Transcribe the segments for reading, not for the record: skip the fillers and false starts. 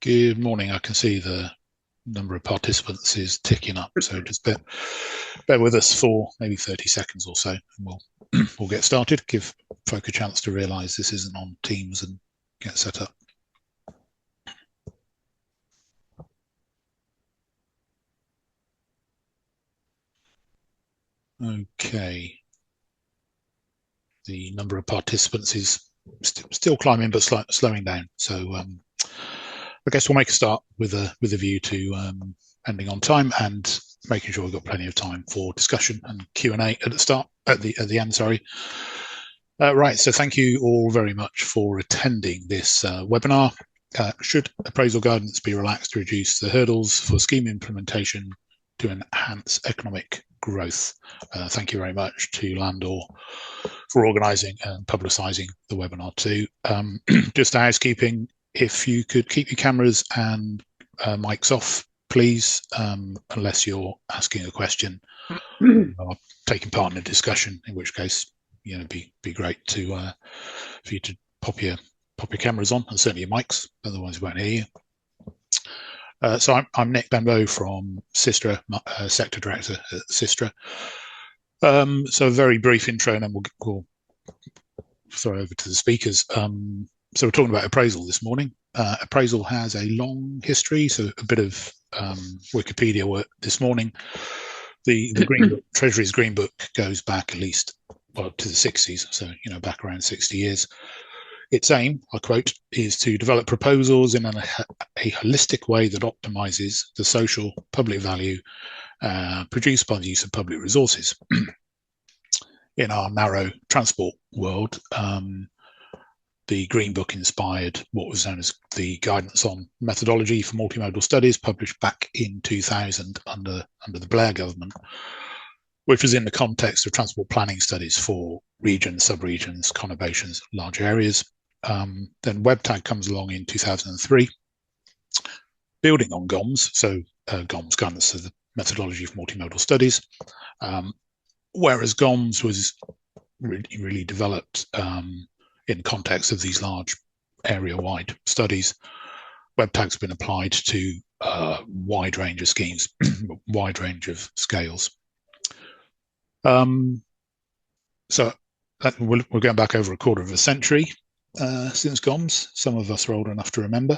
Good morning. I can see the number of participants is ticking up, so just bear with us for maybe 30 seconds or so, and we'll get started. Give folk a chance to realise this isn't on Teams and get set up. Okay. The number of participants is still climbing, but slowing down. So I guess we'll make a start with a view to ending on time and making sure we've got plenty of time for discussion and Q&A at the end. Sorry. Right. So thank you all very much for attending this webinar. Should appraisal guidance be relaxed to reduce the hurdles for scheme implementation to enhance economic growth? Thank you very much to Landor for organising and publicising the webinar too. Just housekeeping, if you could keep your cameras and mics off, please, unless you're asking a question or taking part in a discussion, in which case, you know, be great to for you to pop your cameras on and certainly your mics, otherwise we won't hear you. So I'm Nick Benbow from Sistra, Sector Director at Sistra. So a very brief intro and then we'll throw over to the speakers. So we're talking about appraisal this morning. Appraisal has a long history, so a bit of Wikipedia work this morning. The Green Book, Treasury's Green Book goes back at least to the 60s, so back around 60 years. Its aim, I quote, is to develop proposals in a holistic way that optimises the social public value produced by the use of public resources. In our narrow transport world, the Green Book inspired what was known as the Guidance on Methodology for Multimodal Studies, published back in 2000 under the Blair government, which was in the context of transport planning studies for regions, sub-regions, conurbations, large areas. Then WebTag comes along in 2003, building on GOMS, so GOMS, Guidance of the Methodology for Multimodal Studies, whereas GOMS was really developed in the context of these large area-wide studies. WebTag's been applied to a wide range of schemes, wide range of scales. So we're going back over a quarter of a century since GOMS. Some of us are old enough to remember.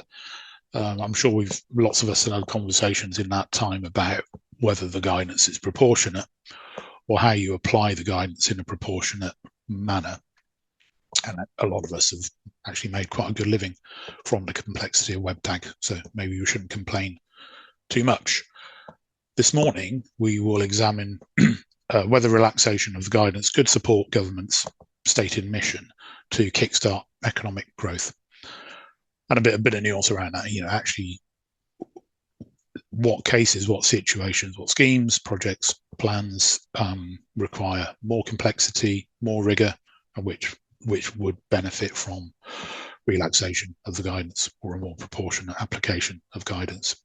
I'm sure lots of us have had conversations in that time about whether the guidance is proportionate or how you apply the guidance in a proportionate manner. And a lot of us have actually made quite a good living from the complexity of WebTag, so maybe we shouldn't complain too much. This morning, we will examine whether relaxation of the guidance could support government's stated mission to kickstart economic growth. And a bit of nuance around that, actually what cases, what situations, what schemes, projects, plans require more complexity, more rigor, and which would benefit from relaxation of the guidance or a more proportionate application of guidance.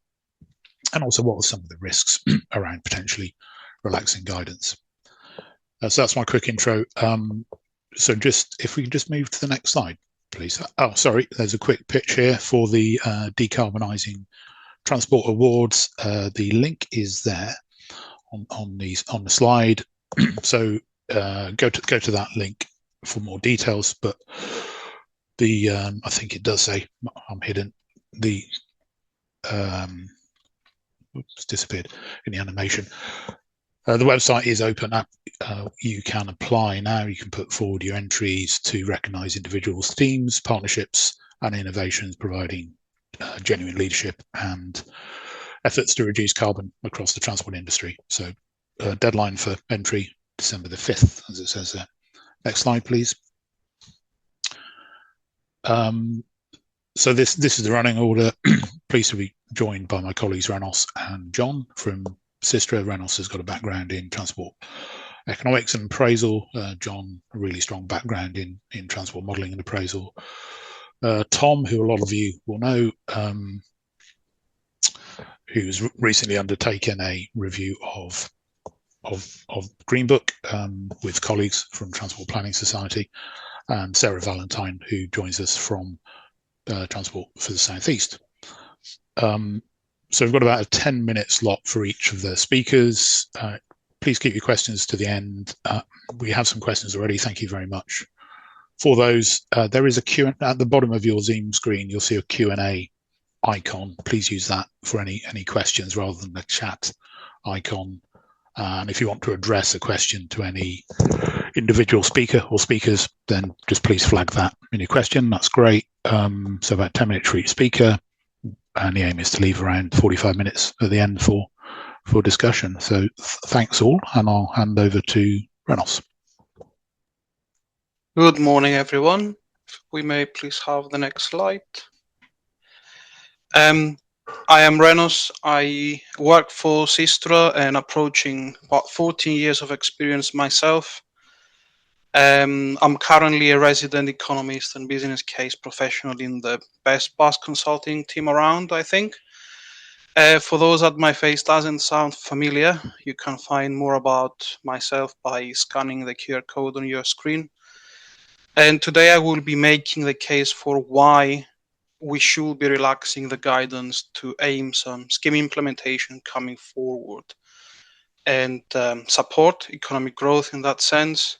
And also what are some of the risks around potentially relaxing guidance. So that's my quick intro. So if we can just move to the next slide, please. Oh, sorry, there's a quick pitch here for the Decarbonising Transport Awards. The link is there on the slide. So go to that link for more details, but I think it does say, I'm hidden, it's disappeared in the animation. The website is open up. You can apply now. You can put forward your entries to recognise individuals, teams, partnerships and innovations, providing genuine leadership and efforts to reduce carbon across the transport industry. So deadline for entry, December the 5th, as it says there. Next slide, please. So this is the running order. Pleased to be joined by my colleagues Renos and John from Sistra. Renos has got a background in transport economics and appraisal. John, a really strong background in transport modelling and appraisal. Tom, who a lot of you will know, who's recently undertaken a review of Green Book with colleagues from Transport Planning Society, and Sarah Valentine, who joins us from Transport for the South East. So we've got about a 10-minute slot for each of the speakers. Please keep your questions to the end. We have some questions already. Thank you very much for those. There is a Q at the bottom of your Zoom screen. You'll see a Q&A icon. Please use that for any questions rather than the chat icon. And if you want to address a question to any individual speaker or speakers, then just please flag that in your question. That's great. So about 10 minutes for each speaker, and the aim is to leave around 45 minutes at the end for discussion. So thanks all, and I'll hand over to Reynolds. Good morning, everyone. If we may please have the next slide. I am Renos. I work for Sistra and approaching about 14 years of experience myself. I'm currently a resident economist and business case professional in the best bus consulting team around, I think. For those that my face doesn't sound familiar, you can find more about myself by scanning the QR code on your screen. And today I will be making the case for why we should be relaxing the guidance to aim some scheme implementation coming forward and support economic growth in that sense.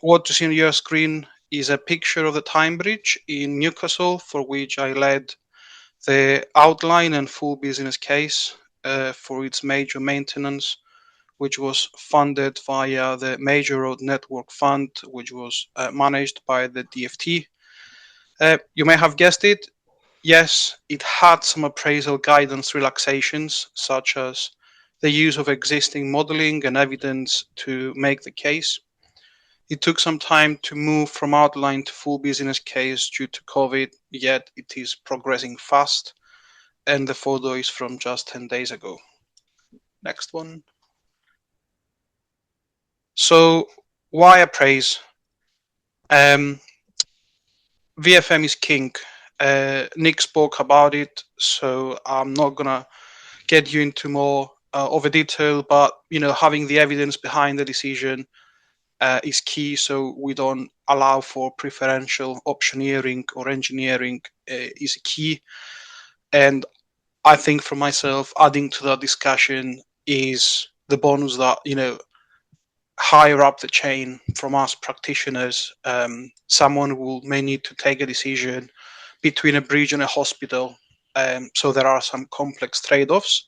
What you see on your screen is a picture of the Time Bridge in Newcastle, for which I led the outline and full business case for its major maintenance, which was funded via the Major Road Network Fund, which was managed by the DFT. You may have guessed it. Yes, it had some appraisal guidance relaxations, such as the use of existing modeling and evidence to make the case. It took some time to move from outline to full business case due to COVID, yet it is progressing fast. And the photo is from just 10 days ago. Next one. So why appraise? VFM is king. Nick spoke about it, so I'm not gonna get you into more of a detail, but having the evidence behind the decision is key, so we don't allow for preferential optioneering or engineering is key. And I think for myself, adding to that discussion is the bonus that higher up the chain from us practitioners, someone who may need to take a decision between a bridge and a hospital. So there are some complex trade-offs.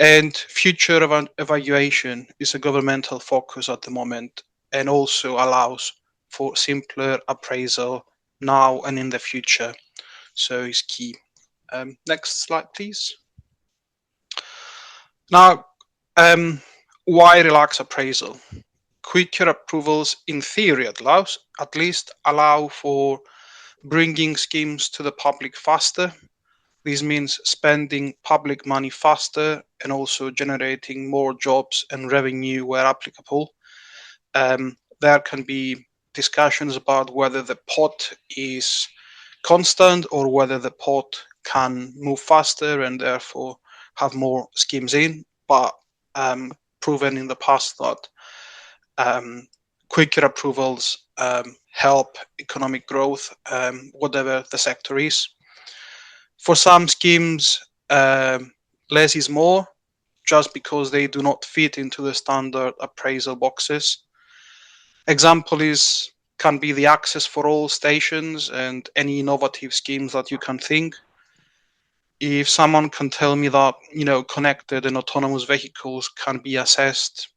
And future evaluation is a governmental focus at the moment and also allows for simpler appraisal now and in the future. So it's key. Next slide, please. Now, why relax appraisal? Quicker approvals, in theory, at least allow for bringing schemes to the public faster. This means spending public money faster and also generating more jobs and revenue where applicable. There can be discussions about whether the pot is constant or whether the pot can move faster and therefore have more schemes in, but proven in the past that quicker approvals help economic growth, whatever the sector is. For some schemes, less is more, just because they do not fit into the standard appraisal boxes. Example can be the access for all stations and any innovative schemes that you can think. If someone can tell me that connected and autonomous vehicles can be assessed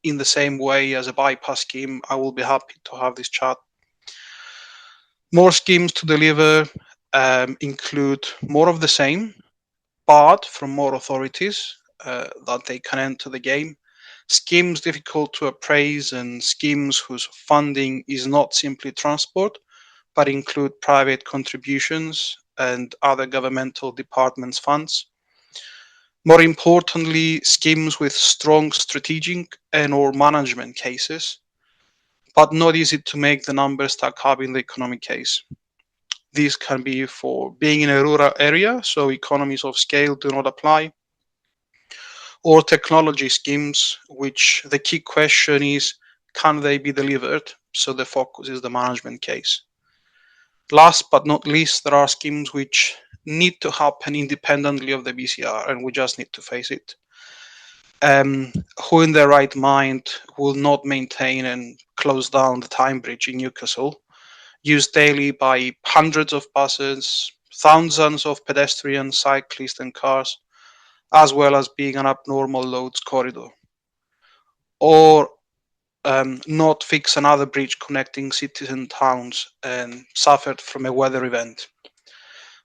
in the same way as a bypass scheme, I will be happy to have this chat. More schemes to deliver include more of the same, but from more authorities that they can enter the game. Schemes difficult to appraise and schemes whose funding is not simply transport, but include private contributions and other governmental departments' funds. More importantly, schemes with strong strategic and or management cases, but not easy to make the numbers stack up in the economic case. This can be for being in a rural area, so economies of scale do not apply, or technology schemes, which the key question is, can they be delivered? So the focus is the management case. Last but not least, there are schemes which need to happen independently of the BCR, and we just need to face it. Who in their right mind will not maintain and close down the time bridge in Newcastle, used daily by hundreds of buses, thousands of pedestrians, cyclists, and cars, as well as being an abnormal loads corridor? Or not fix another bridge connecting cities and towns and suffered from a weather event?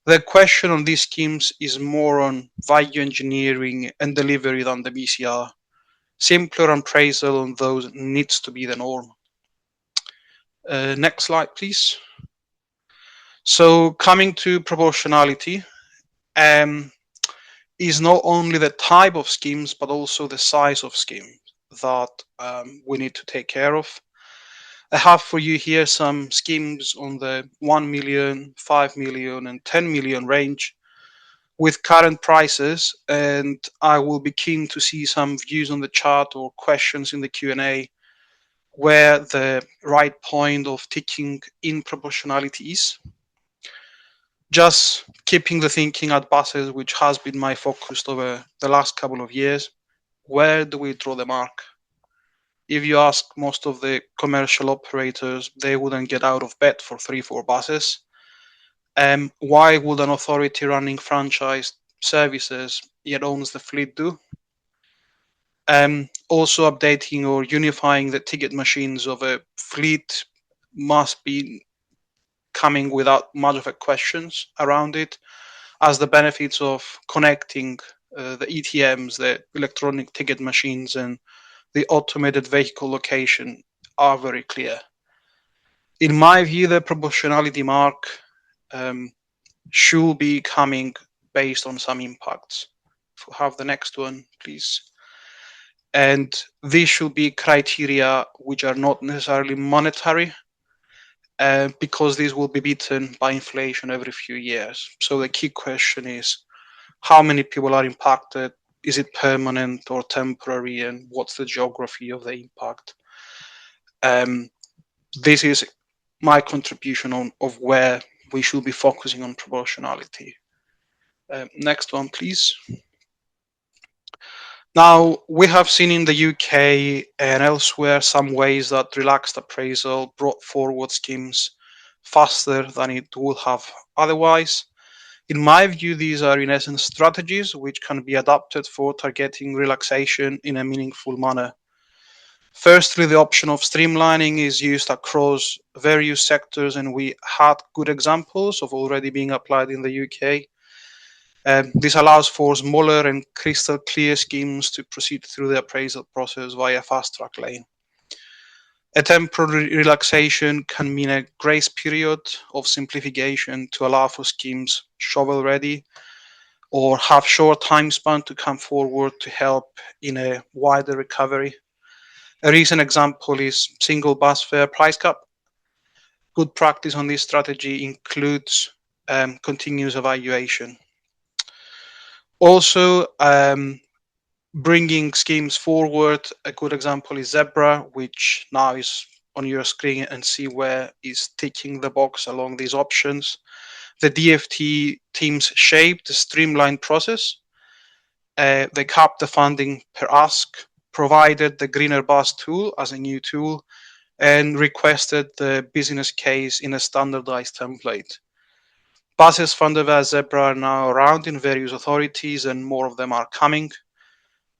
The question on these schemes is more on value engineering and delivery than the BCR. Simpler appraisal on those needs to be the norm. Next slide, please. So coming to proportionality, is not only the type of schemes, but also the size of scheme that we need to take care of. I have for you here some schemes on the 1 million, 5 million, and 10 million range with current prices, and I will be keen to see some views on the chart or questions in the Q&A where the right point of ticking in proportionality is. Just keeping the thinking at buses, which has been my focus over the last couple of years, where do we draw the mark? If you ask most of the commercial operators, they wouldn't get out of bed for 3-4 buses. Why would an authority running franchise services yet owns the fleet do? Also updating or unifying the ticket machines of a fleet must be coming without much of a questions around it, as the benefits of connecting the ETMs, the electronic ticket machines, and the automated vehicle location are very clear. In my view, the proportionality mark should be coming based on some impacts. If we have the next one, please. And these should be criteria which are not necessarily monetary, because these will be beaten by inflation every few years. So the key question is, how many people are impacted? Is it permanent or temporary? And what's the geography of the impact? This is my contribution of where we should be focusing on proportionality. Next one, please. Now, we have seen in the UK and elsewhere some ways that relaxed appraisal brought forward schemes faster than it would have otherwise. In my view, these are in essence strategies which can be adapted for targeting relaxation in a meaningful manner. Firstly, the option of streamlining is used across various sectors, and we had good examples of already being applied in the UK. This allows for smaller and crystal clear schemes to proceed through the appraisal process via fast track lane. A temporary relaxation can mean a grace period of simplification to allow for schemes shovel ready or have short time span to come forward to help in a wider recovery. A recent example is single bus fare price cap. Good practice on this strategy includes continuous evaluation. Also, bringing schemes forward, a good example is Zebra, which now is on your screen, and see where is ticking the box along these options. The DFT teams shaped the streamlined process. They capped the funding per ask, provided the Greener Bus tool as a new tool, and requested the business case in a standardized template. Buses funded by Zebra are now around in various authorities, and more of them are coming.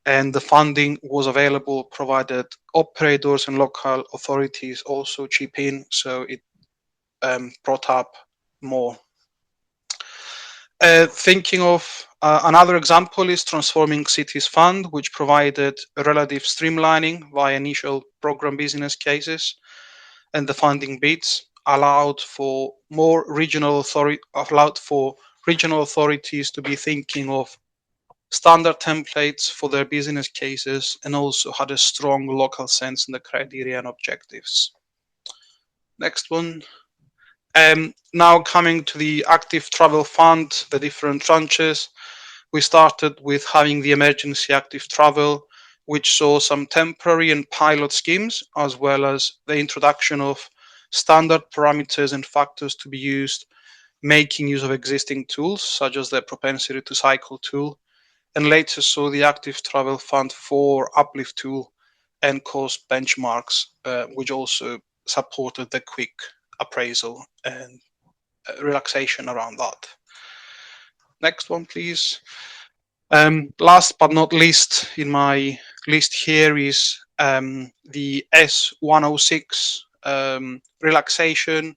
And the funding was available provided operators and local authorities also chip in, so it brought up more. Thinking of another example is Transforming Cities Fund, which provided relative streamlining via initial program business cases, and the funding bids allowed for regional authorities to be thinking of standard templates for their business cases, and also had a strong local sense in the criteria and objectives. Next one. Now coming to the active travel fund, the different tranches, we started with having the emergency active travel, which saw some temporary and pilot schemes, as well as the introduction of standard parameters and factors to be used making use of existing tools, such as the propensity to cycle tool, and later saw the active travel fund for uplift tool and cost benchmarks, which also supported the quick appraisal and relaxation around that. Next one, please. Last but not least in my list here is the S106 relaxation,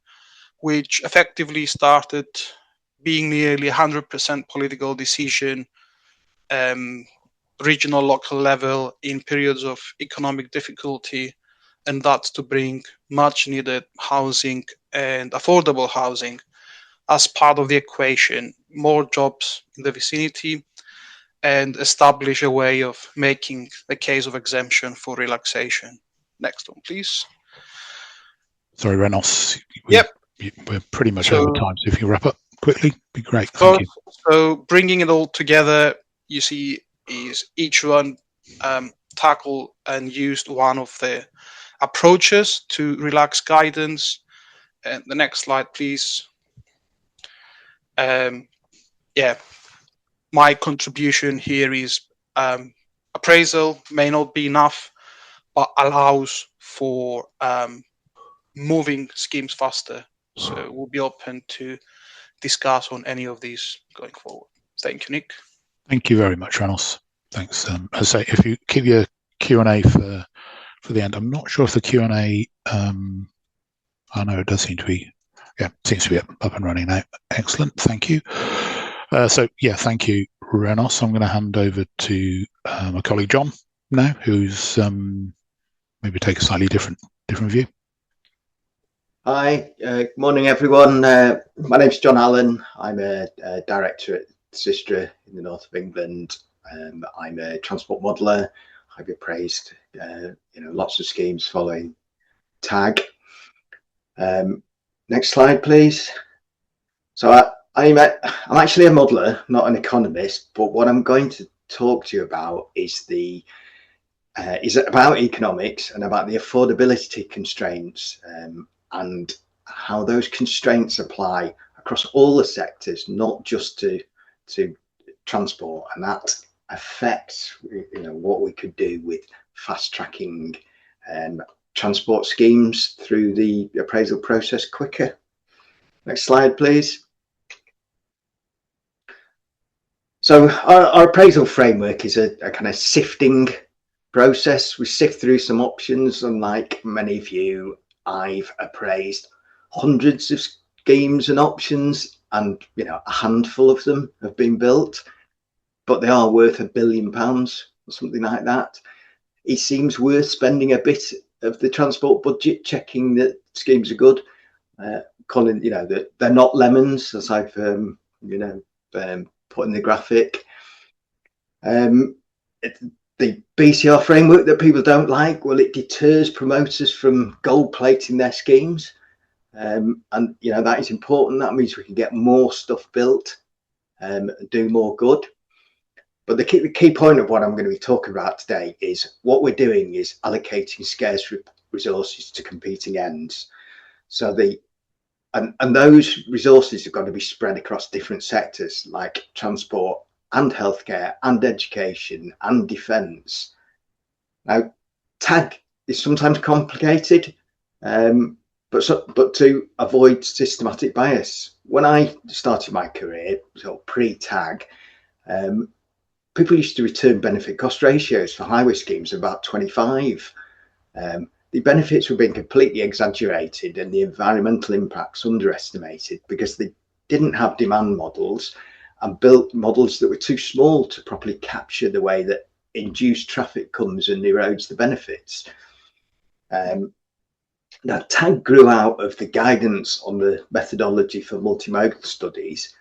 which effectively started being nearly 100% political decision, regional, local level in periods of economic difficulty, and that's to bring much needed housing and affordable housing as part of the equation, more jobs in the vicinity, and establish a way of making the case of exemption for relaxation. Next one, please. Sorry, Renos. Yep. We're pretty much over time, so if you can wrap up quickly, be great. Thank you. So bringing it all together, you see, is each one tackled and used one of the approaches to relax guidance. And the next slide, please. My contribution here is appraisal may not be enough, but allows for moving schemes faster. So we'll be open to discuss on any of these going forward. Thank you, Nick. Thank you very much, Renos. Thanks. As I say, if you keep your Q&A for the end, I'm not sure if the Q&A, I know it does seem to be, seems to be up and running now. Excellent. Thank you. Thank you, Renos. I'm going to hand over to my colleague John now, who's maybe take a slightly different view. Hi, good morning, everyone. My name's John Allen. I'm a director at Sistra in the north of England. I'm a transport modeller. I've appraised, lots of schemes following TAG. Next slide, please. So I'm actually a modeller, not an economist, but what I'm going to talk to you about is about economics and about the affordability constraints and how those constraints apply across all the sectors, not just to transport, and that affects what we could do with fast tracking transport schemes through the appraisal process quicker. Next slide, please. So our appraisal framework is a kind of sifting process. We sift through some options, and like many of you, I've appraised hundreds of schemes and options, and a handful of them have been built, but they are worth £1 billion or something like that. It seems worth spending a bit of the transport budget checking that schemes are good, calling that they're not lemons, as I've put in the graphic. The BCR framework that people don't like, well, it deters promoters from gold plating their schemes, and that is important. That means we can get more stuff built and do more good. But the key point of what I'm going to be talking about today is what we're doing is allocating scarce resources to competing ends. So and those resources have got to be spread across different sectors like transport and healthcare and education and defence. Now, TAG is sometimes complicated, but to avoid systematic bias. When I started my career, so pre-TAG, people used to return benefit cost ratios for highway schemes of about 25. The benefits were being completely exaggerated and the environmental impacts underestimated because they didn't have demand models and built models that were too small to properly capture the way that induced traffic comes and erodes the benefits. Now, TAG grew out of the guidance on the methodology for multimodal studies.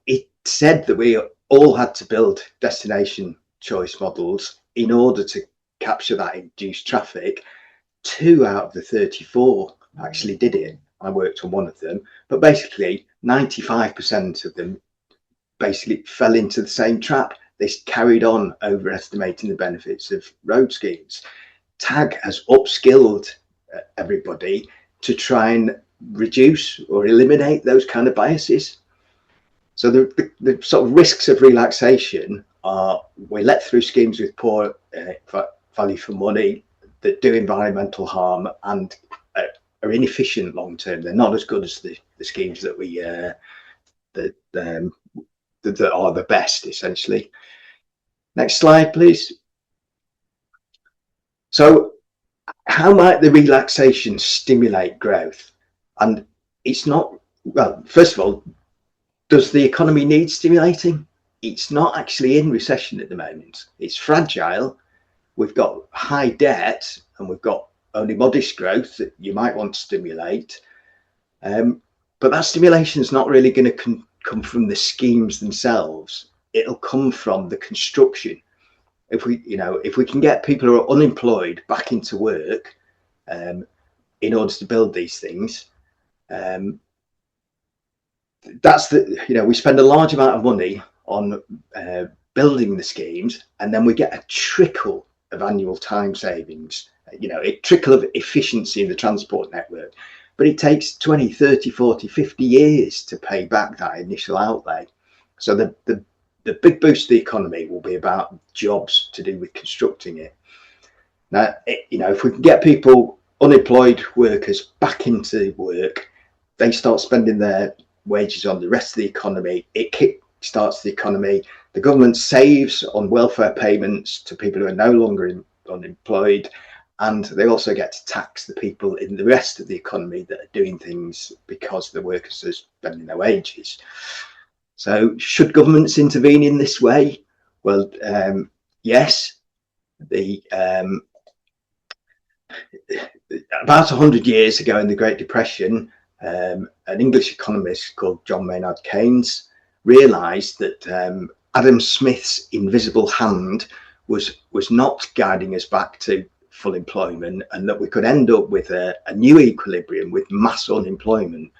It said that we all had to build destination choice models in order to capture that induced traffic. 2 out of the 34 actually did it. I worked on one of them, but basically 95% of them basically fell into the same trap. They carried on overestimating the benefits of road schemes. TAG has upskilled everybody to try and reduce or eliminate those kind of biases. So the sort of risks of relaxation are we're let through schemes with poor value for money that do environmental harm and are inefficient long term. They're not as good as the schemes that we that are the best, essentially. Next slide, please. So how might the relaxation stimulate growth? And it's not, well, first of all, does the economy need stimulating? It's not actually in recession at the moment. It's fragile. We've got high debt and we've got only modest growth that you might want to stimulate. But that stimulation is not really going to come from the schemes themselves. It'll come from the construction. If we can get people who are unemployed back into work in order to build these things, that's we spend a large amount of money on building the schemes, and then we get a trickle of annual time savings, a trickle of efficiency in the transport network. But it takes 20, 30, 40, 50 years to pay back that initial outlay. So the big boost to the economy will be about jobs to do with constructing it. Now, if we can get people, unemployed workers, back into work, they start spending their wages on the rest of the economy. It kick-starts the economy. The government saves on welfare payments to people who are no longer unemployed. And they also get to tax the people in the rest of the economy that are doing things because the workers are spending their wages. So should governments intervene in this way? Well, yes. About 100 years ago in the Great Depression, an English economist called John Maynard Keynes realised that Adam Smith's invisible hand was not guiding us back to full employment, and that we could end up with a new equilibrium with mass unemployment.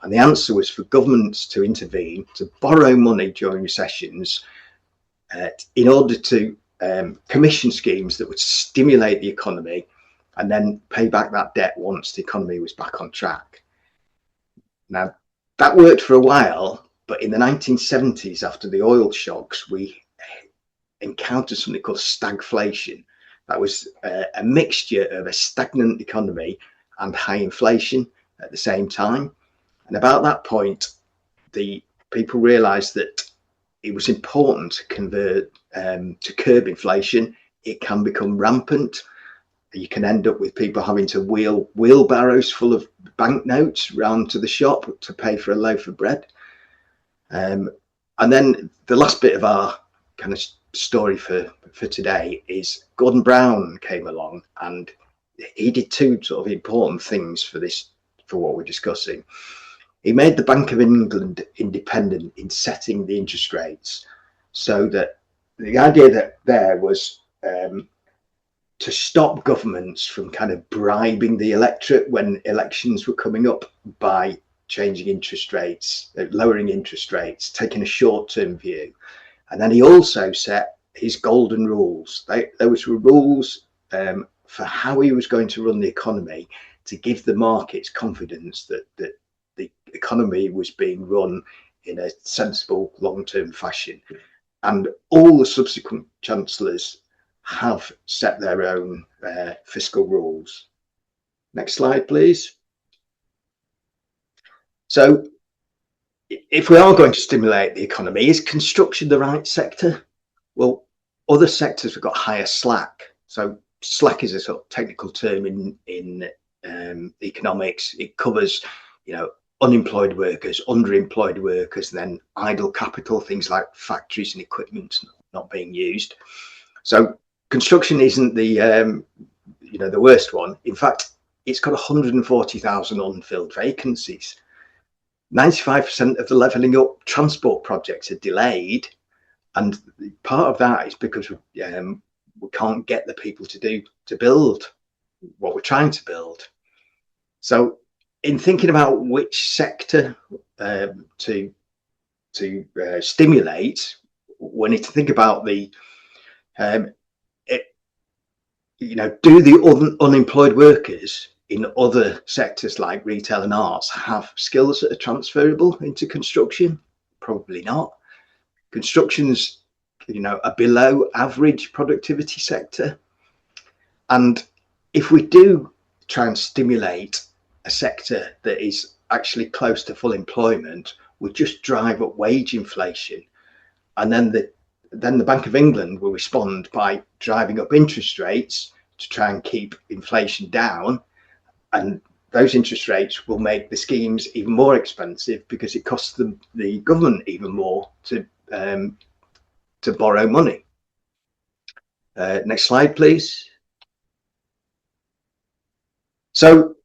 And the answer was for governments to intervene, to borrow money during recessions in order to commission schemes that would stimulate the economy and then pay back that debt once the economy was back on track. Now, that worked for a while, but in the 1970s, after the oil shocks, we encountered something called stagflation. That was a mixture of a stagnant economy and high inflation at the same time. And about that point, the people realised that it was important to curb inflation. It can become rampant. You can end up with people having to wheel wheelbarrows full of banknotes round to the shop to pay for a loaf of bread. And then the last bit of our kind of story for today is Gordon Brown came along, and he did two sort of important things for what we're discussing. He made the Bank of England independent in setting the interest rates, so that the idea that there was to stop governments from kind of bribing the electorate when elections were coming up by changing interest rates, lowering interest rates, taking a short-term view. And then he also set his golden rules. There was rules for how he was going to run the economy to give the markets confidence that the economy was being run in a sensible long-term fashion. And all the subsequent chancellors have set their own fiscal rules. Next slide, please. So if we are going to stimulate the economy, is construction the right sector? Well, other sectors have got higher slack. So slack is a sort of technical term in economics. It covers, unemployed workers, underemployed workers, then idle capital, things like factories and equipment not being used. So construction isn't the worst one. In fact, it's got 140,000 unfilled vacancies. 95% of the levelling up transport projects are delayed, and part of that is because we can't get the people to build what we're trying to build. So in thinking about which sector to stimulate, we need to think about do the unemployed workers, in other sectors like retail and arts have skills that are transferable into construction? Probably not. Construction's, a below average productivity sector. And if we do try and stimulate a sector that is actually close to full employment, we just drive up wage inflation. And then the Bank of England will respond by driving up interest rates to try and keep inflation down. And those interest rates will make the schemes even more expensive because it costs the government even more to borrow money. Next slide, please. So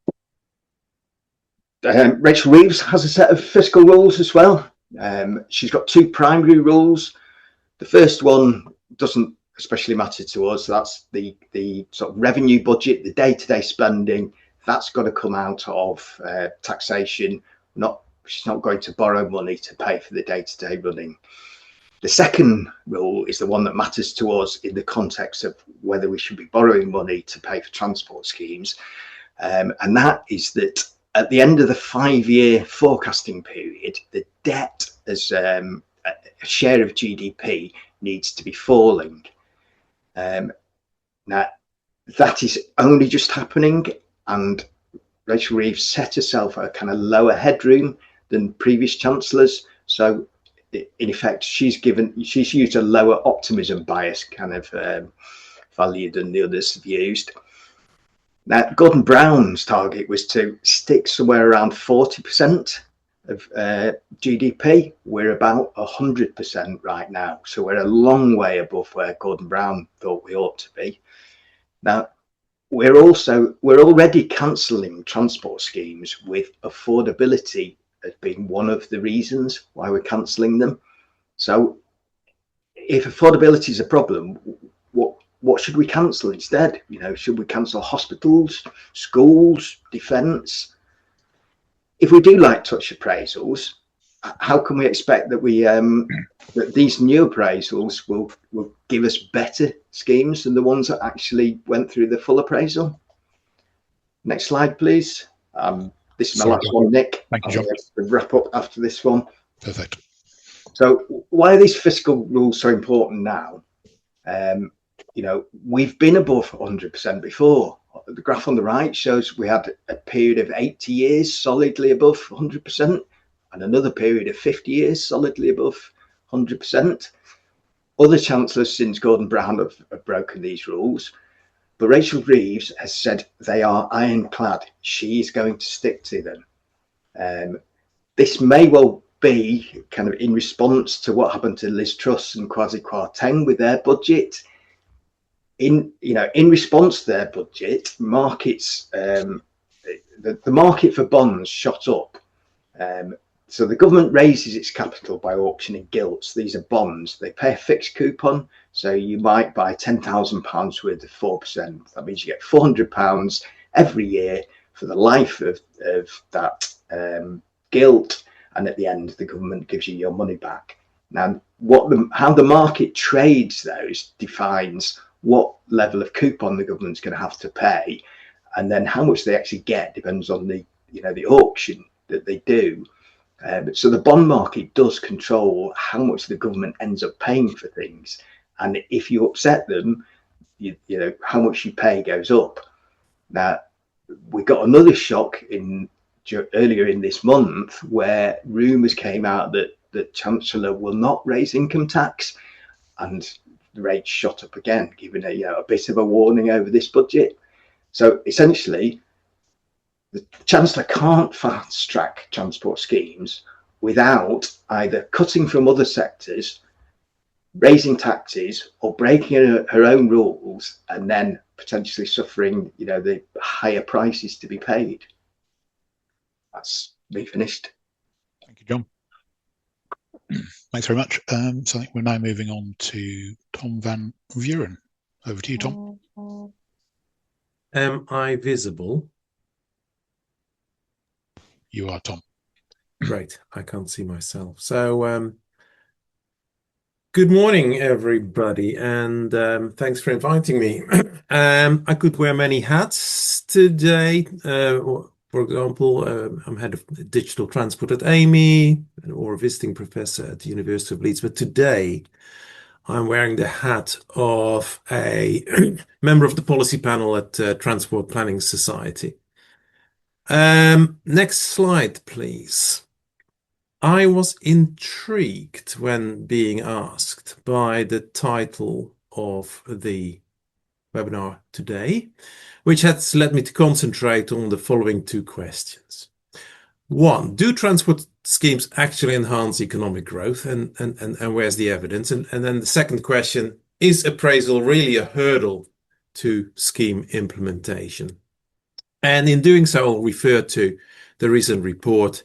Rachel Reeves has a set of fiscal rules as well. She's got two primary rules. The first one doesn't especially matter to us. That's the sort of revenue budget, the day-to-day spending. That's got to come out of taxation. She's not going to borrow money to pay for the day-to-day running. The second rule is the one that matters to us in the context of whether we should be borrowing money to pay for transport schemes. And that is that at the end of the 5-year forecasting period, the debt as a share of GDP needs to be falling. Now, that is only just happening, and Rachel Reeves set herself a kind of lower headroom than previous chancellors. So in effect, she's used a lower optimism bias kind of value than the others have used. Now, Gordon Brown's target was to stick somewhere around 40% of GDP. We're about 100% right now. So we're a long way above where Gordon Brown thought we ought to be. Now, we're already cancelling transport schemes with affordability as being one of the reasons why we're cancelling them. So if affordability is a problem, what should we cancel instead? Should we cancel hospitals, schools, defence? If we do light touch appraisals, how can we expect that that these new appraisals will give us better schemes than the ones that actually went through the full appraisal? Next slide, please. This is my last one, Nick. Thank you, John. I'll wrap up after this one. Perfect. So why are these fiscal rules so important now? We've been above 100% before. The graph on the right shows we had a period of 80 years solidly above 100% and another period of 50 years solidly above 100%. Other chancellors since Gordon Brown have broken these rules, but Rachel Reeves has said they are ironclad. She's going to stick to them. This may well be kind of in response to what happened to Liz Truss and Kwasi Kwarteng with their budget. In response to their budget, markets, the market for bonds shot up. So the government raises its capital by auctioning gilts. These are bonds. They pay a fixed coupon. So you might buy £10,000 worth of 4%. That means you get £400 every year for the life of that gilt. And at the end, the government gives you your money back. Now, how the market trades those defines what level of coupon the government's going to have to pay, and then how much they actually get depends on the auction that they do. So the bond market does control how much the government ends up paying for things, and if you upset them, how much you pay goes up. Now, we got another shock earlier in this month where rumours came out that the Chancellor will not raise income tax, and the rates shot up again, giving a bit of a warning over this budget. So essentially, the Chancellor can't fast track transport schemes without either cutting from other sectors, raising taxes, or breaking her own rules, and then potentially suffering the higher prices to be paid. That's me finished. Thank you, John. Thanks very much. So I think we're now moving on to Tom van Vuren. Over to you, Tom. Am I visible? You are, Tom. Great. I can't see myself. So Good morning, everybody, and thanks for inviting me. I could wear many hats today. For example, I'm head of digital transport at AMES or a visiting professor at the University of Leeds. But today, I'm wearing the hat of a member of the policy panel at Transport Planning Society. Next slide, please. I was intrigued when being asked by the title of the webinar today, which has led me to concentrate on the following two questions. One, do transport schemes actually enhance economic growth, and where's the evidence? And then the second question, is appraisal really a hurdle to scheme implementation? And in doing so, I'll refer to the recent report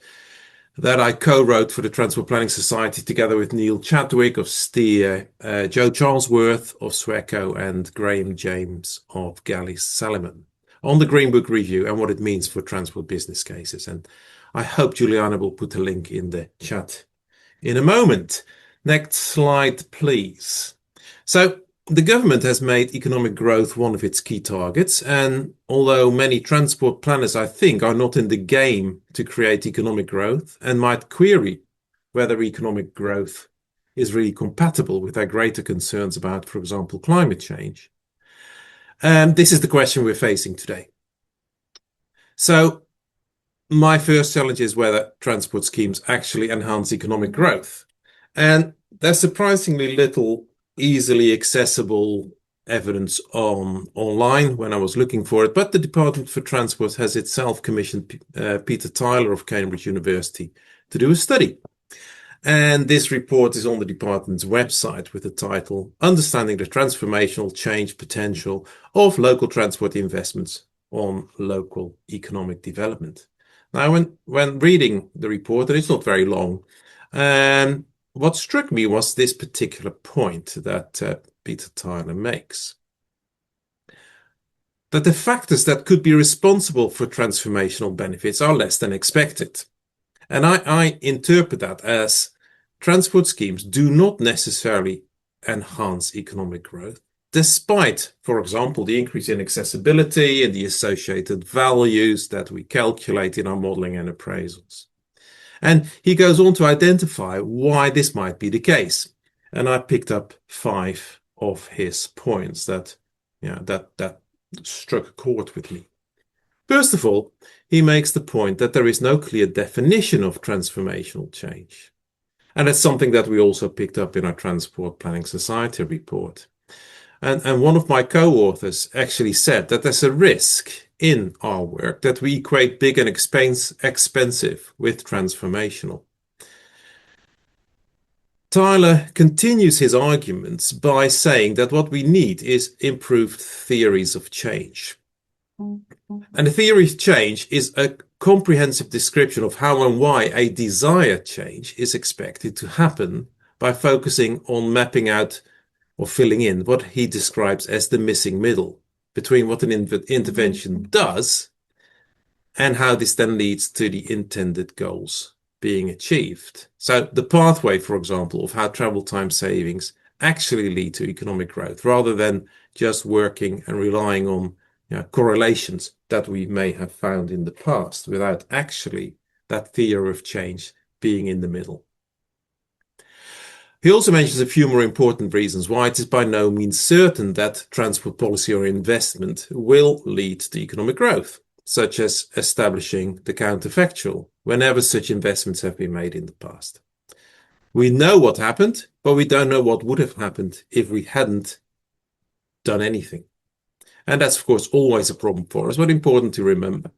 that I co-wrote for the Transport Planning Society together with Neil Chadwick of Steer, Joe Charlesworth of Sweco, and Graham James of Gallis-Salomon on the Green Book review and what it means for transport business cases. And I hope Juliana will put a link in the chat in a moment. Next slide, please. So the government has made economic growth one of its key targets, and although many transport planners, I think, are not in the game to create economic growth and might query whether economic growth is really compatible with their greater concerns about, for example, climate change. This is the question we're facing today. So my first challenge is whether transport schemes actually enhance economic growth. And there's surprisingly little easily accessible evidence online when I was looking for it, but the Department for Transport has itself commissioned Peter Tyler of Cambridge University to do a study. And this report is on the department's website with the title, Understanding the Transformational Change Potential of Local Transport Investments on Local Economic Development. Now, when reading the report, and it's not very long, what struck me was this particular point that Peter Tyler makes. That the factors that could be responsible for transformational benefits are less than expected. And I interpret that as transport schemes do not necessarily enhance economic growth, despite, for example, the increase in accessibility and the associated values that we calculate in our modeling and appraisals. And he goes on to identify why this might be the case. And I picked up 5 of his points that struck a chord with me. First of all, he makes the point that there is no clear definition of transformational change. And that's something that we also picked up in our Transport Planning Society report. And one of my co-authors actually said that there's a risk in our work that we equate big and expensive with transformational. Tyler continues his arguments by saying that what we need is improved theories of change. And a theory of change is a comprehensive description of how and why a desired change is expected to happen by focusing on mapping out or filling in what he describes as the missing middle between what an intervention does and how this then leads to the intended goals being achieved. So the pathway, for example, of how travel time savings actually lead to economic growth, rather than just working and relying on correlations that we may have found in the past without actually that theory of change being in the middle. He also mentions a few more important reasons why it is by no means certain that transport policy or investment will lead to economic growth, such as establishing the counterfactual whenever such investments have been made in the past. We know what happened, but we don't know what would have happened if we hadn't done anything. And that's, of course, always a problem for us, but important to remember.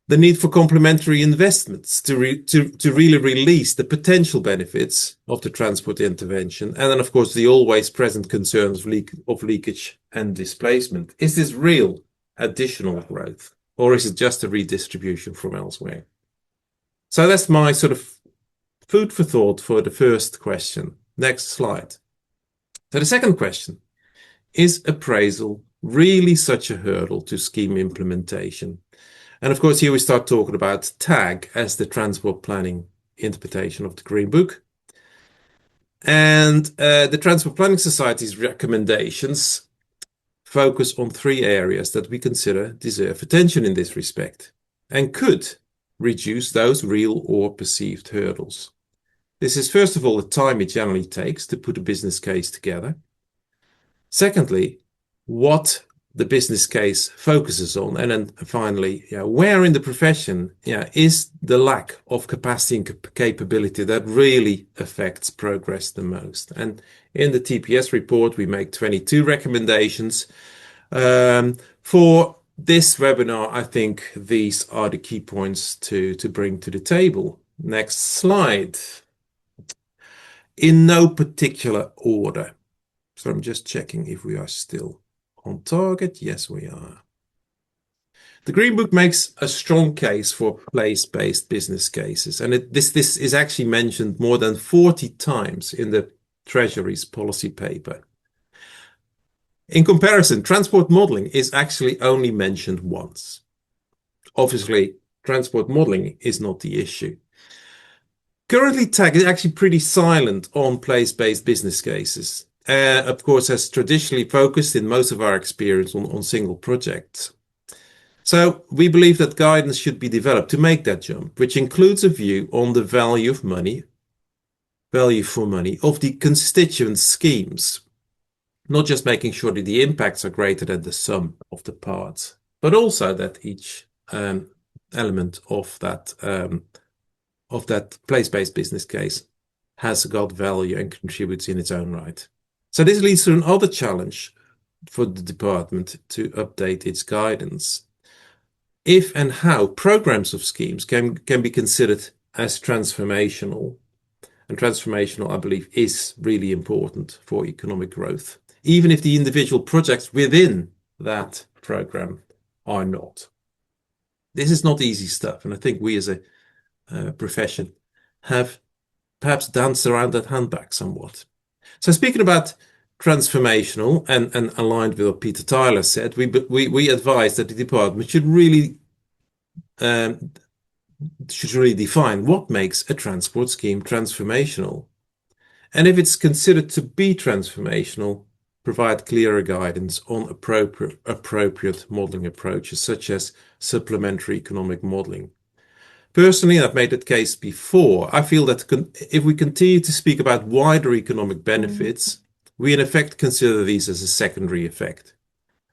The need for complementary investments to really release the potential benefits of the transport intervention. And then, of course, the always present concerns of leakage and displacement. Is this real additional growth, or is it just a redistribution from elsewhere? So that's my sort of food for thought for the first question. Next slide. So the second question, is appraisal really such a hurdle to scheme implementation? And of course, here we start talking about TAG as the transport planning interpretation of the Green Book. And the Transport Planning Society's recommendations focus on 3 areas that we consider deserve attention in this respect and could reduce those real or perceived hurdles. This is, first of all, the time it generally takes to put a business case together. Secondly, what the business case focuses on. And then finally, where in the profession is the lack of capacity and capability that really affects progress the most. And in the TPS report, we make 22 recommendations. For this webinar, I think these are the key points to bring to the table. Next slide. In no particular order. So I'm just checking if we are still on target. Yes, we are. The Green Book makes a strong case for place-based business cases, and this is actually mentioned more than 40 times in the Treasury's policy paper. In comparison, transport modeling is actually only mentioned once. Obviously, transport modeling is not the issue. Currently, TAG is actually pretty silent on place-based business cases. Of course, has traditionally focused in most of our experience on single projects. So we believe that guidance should be developed to make that jump, which includes a view on the value for money of the constituent schemes, not just making sure that the impacts are greater than the sum of the parts, but also that each element of that place-based business case has got value and contributes in its own right. So this leads to another challenge for the department to update its guidance. If and how programs of schemes can be considered as transformational, and transformational, I believe, is really important for economic growth, even if the individual projects within that program are not. This is not easy stuff, and I think we as a profession have perhaps danced around that handbag somewhat. So speaking about transformational and aligned with what Peter Tyler said, we advise that the department should really define what makes a transport scheme transformational. And if it's considered to be transformational, provide clearer guidance on appropriate modeling approaches, such as supplementary economic modeling. Personally, I've made that case before. I feel that if we continue to speak about wider economic benefits, we in effect consider these as a secondary effect,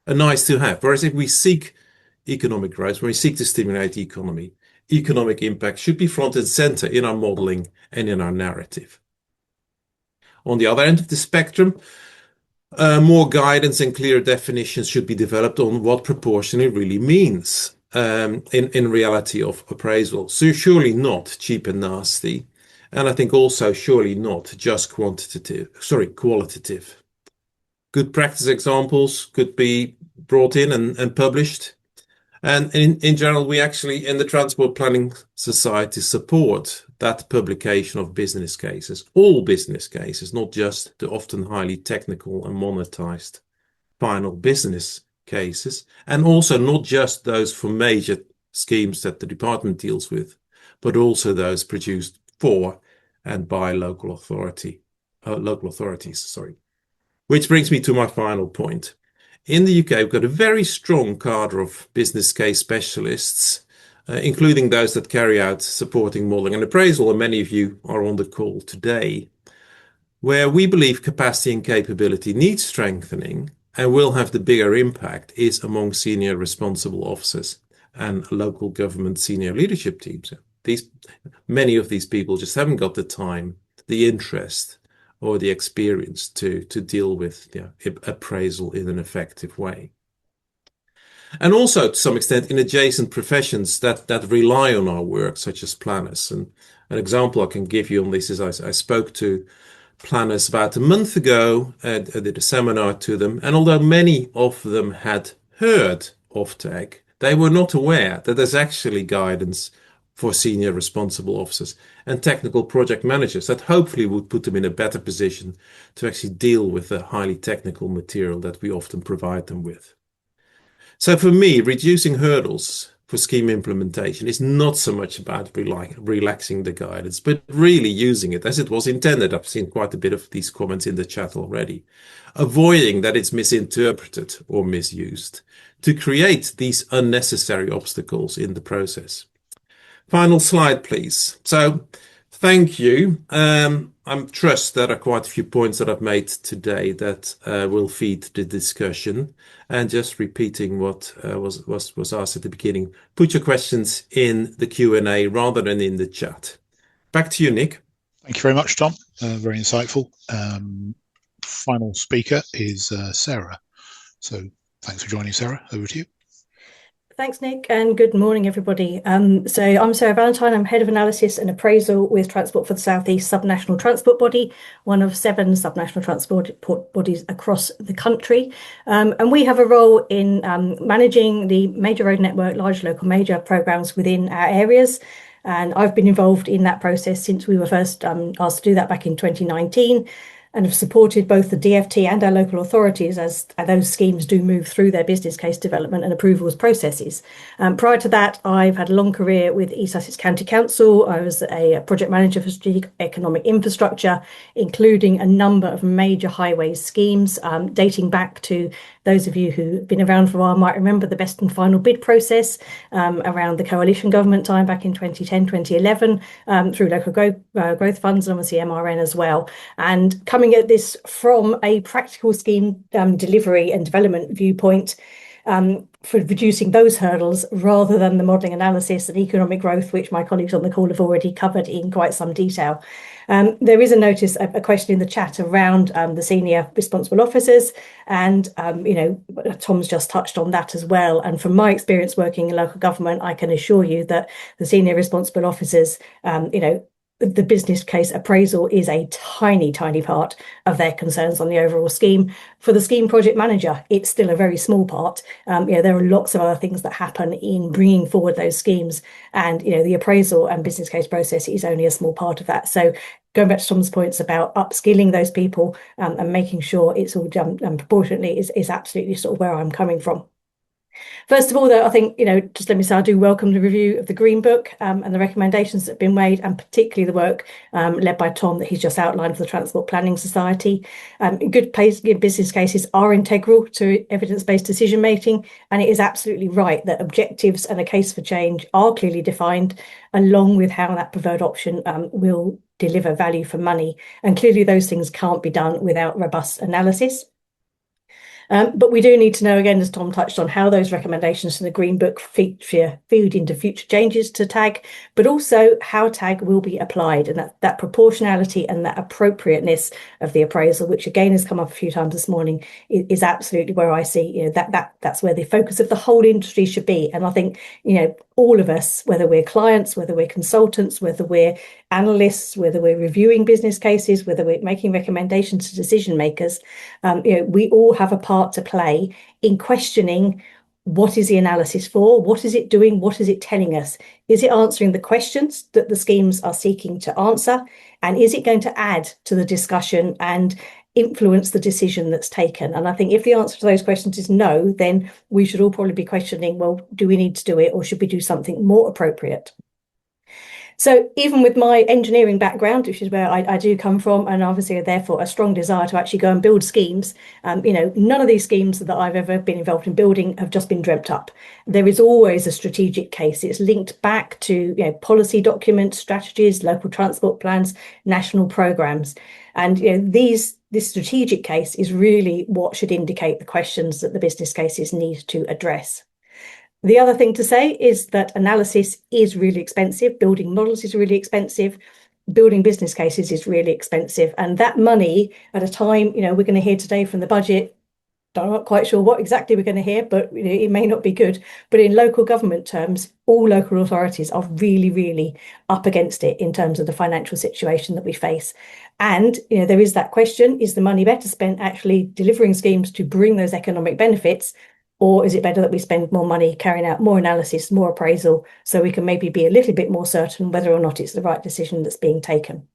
a nice to have. Whereas if we seek economic growth, when we seek to stimulate the economy, economic impact should be front and center in our modeling and in our narrative. On the other end of the spectrum, more guidance and clear definitions should be developed on what proportionally really means. In reality of appraisal. So surely not cheap and nasty. And I think also surely not just qualitative. Good practice examples could be brought in and published. And in general, we actually in the Transport Planning Society support that publication of business cases, all business cases, not just the often highly technical and monetized final business cases, and also not just those for major schemes that the department deals with, but also those produced for and by local authorities. Which brings me to my final point. In the UK, we've got a very strong cadre of business case specialists, including those that carry out supporting modeling and appraisal, and many of you are on the call today, where we believe capacity and capability needs strengthening and will have the bigger impact is among senior responsible officers and local government senior leadership teams. Many of these people just haven't got the time, the interest, or the experience to deal with appraisal in an effective way. And also, to some extent, in adjacent professions that rely on our work, such as planners. And an example I can give you on this is I spoke to planners about a month ago. I did a seminar to them, and although many of them had heard of TAG, they were not aware that there's actually guidance for senior responsible officers and technical project managers that hopefully would put them in a better position to actually deal with the highly technical material that we often provide them with. So for me, reducing hurdles for scheme implementation is not so much about relaxing the guidance, but really using it as it was intended. I've seen quite a bit of these comments in the chat already. Avoiding that it's misinterpreted or misused to create these unnecessary obstacles in the process. Final slide, please. So thank you. I trust there are quite a few points that I've made today that will feed the discussion. And just repeating what was asked at the beginning, put your questions in the Q&A rather than in the chat. Back to you, Nick. Thank you very much, Tom. Very insightful. Final speaker is Sarah. So thanks for joining, Sarah. Over to you. Thanks, Nick, and good morning, everybody. So I'm Sarah Valentine. I'm Head of Analysis and Appraisal with Transport for the South East Subnational Transport Body, one of 7 subnational transport bodies across the country. And we have a role in managing the major road network, large local major programmes within our areas. And I've been involved in that process since we were first asked to do that back in 2019. And have supported both the DFT and our local authorities as those schemes do move through their business case development and approvals processes. Prior to that, I've had a long career with East Sussex County Council. I was a project manager for strategic economic infrastructure, including a number of major highways schemes, dating back to those of you who've been around for a while might remember the best and final bid process around the coalition government time back in 2010, 2011, through local growth funds and obviously MRN as well. And coming at this from a practical scheme delivery and development viewpoint, for reducing those hurdles rather than the modelling analysis and economic growth, which my colleagues on the call have already covered in quite some detail. There is a question in the chat around the senior responsible officers, and Tom's just touched on that as well. And from my experience working in local government, I can assure you that the senior responsible officers, the business case appraisal is a tiny part of their concerns on the overall scheme. For the scheme project manager, it's still a very small part. There are lots of other things that happen in bringing forward those schemes, and the appraisal and business case process is only a small part of that. So going back to Tom's points about upskilling those people and making sure it's all done proportionately is absolutely sort of where I'm coming from. First of all, though, I think, just let me say I do welcome the review of the Green Book and the recommendations that have been made, and particularly the work led by Tom that he's just outlined for the Transport Planning Society. Good business cases are integral to evidence-based decision making, and it is absolutely right that objectives and a case for change are clearly defined, along with how that preferred option will deliver value for money. And clearly those things can't be done without robust analysis. But we do need to know, again, as Tom touched on, how those recommendations from the Green Book feed into future changes to TAG, but also how TAG will be applied, and that proportionality and that appropriateness of the appraisal, which again has come up a few times this morning, is absolutely where I see that's where the focus of the whole industry should be. And I think all of us, whether we're clients, whether we're consultants, whether we're analysts, whether we're reviewing business cases, whether we're making recommendations to decision makers, we all have a part to play in questioning what is the analysis for, what is it doing, what is it telling us? Is it answering the questions that the schemes are seeking to answer? And is it going to add to the discussion and influence the decision that's taken? And I think if the answer to those questions is no, then we should all probably be questioning, well, do we need to do it, or should we do something more appropriate? So even with my engineering background, which is where I do come from, and obviously therefore a strong desire to actually go and build schemes, none of these schemes that I've ever been involved in building have just been dreamt up. There is always a strategic case. It's linked back to policy documents, strategies, local transport plans, national programmes. And this strategic case is really what should indicate the questions that the business cases need to address. The other thing to say is that analysis is really expensive. Building models is really expensive. Building business cases is really expensive. And that money, at a time, we're going to hear today from the budget, I'm not quite sure what exactly we're going to hear, but it may not be good. But in local government terms, all local authorities are really, really up against it in terms of the financial situation that we face. And there is that question, is the money better spent actually delivering schemes to bring those economic benefits? Or is it better that we spend more money carrying out more analysis, more appraisal, so we can maybe be a little bit more certain whether or not it's the right decision that's being taken?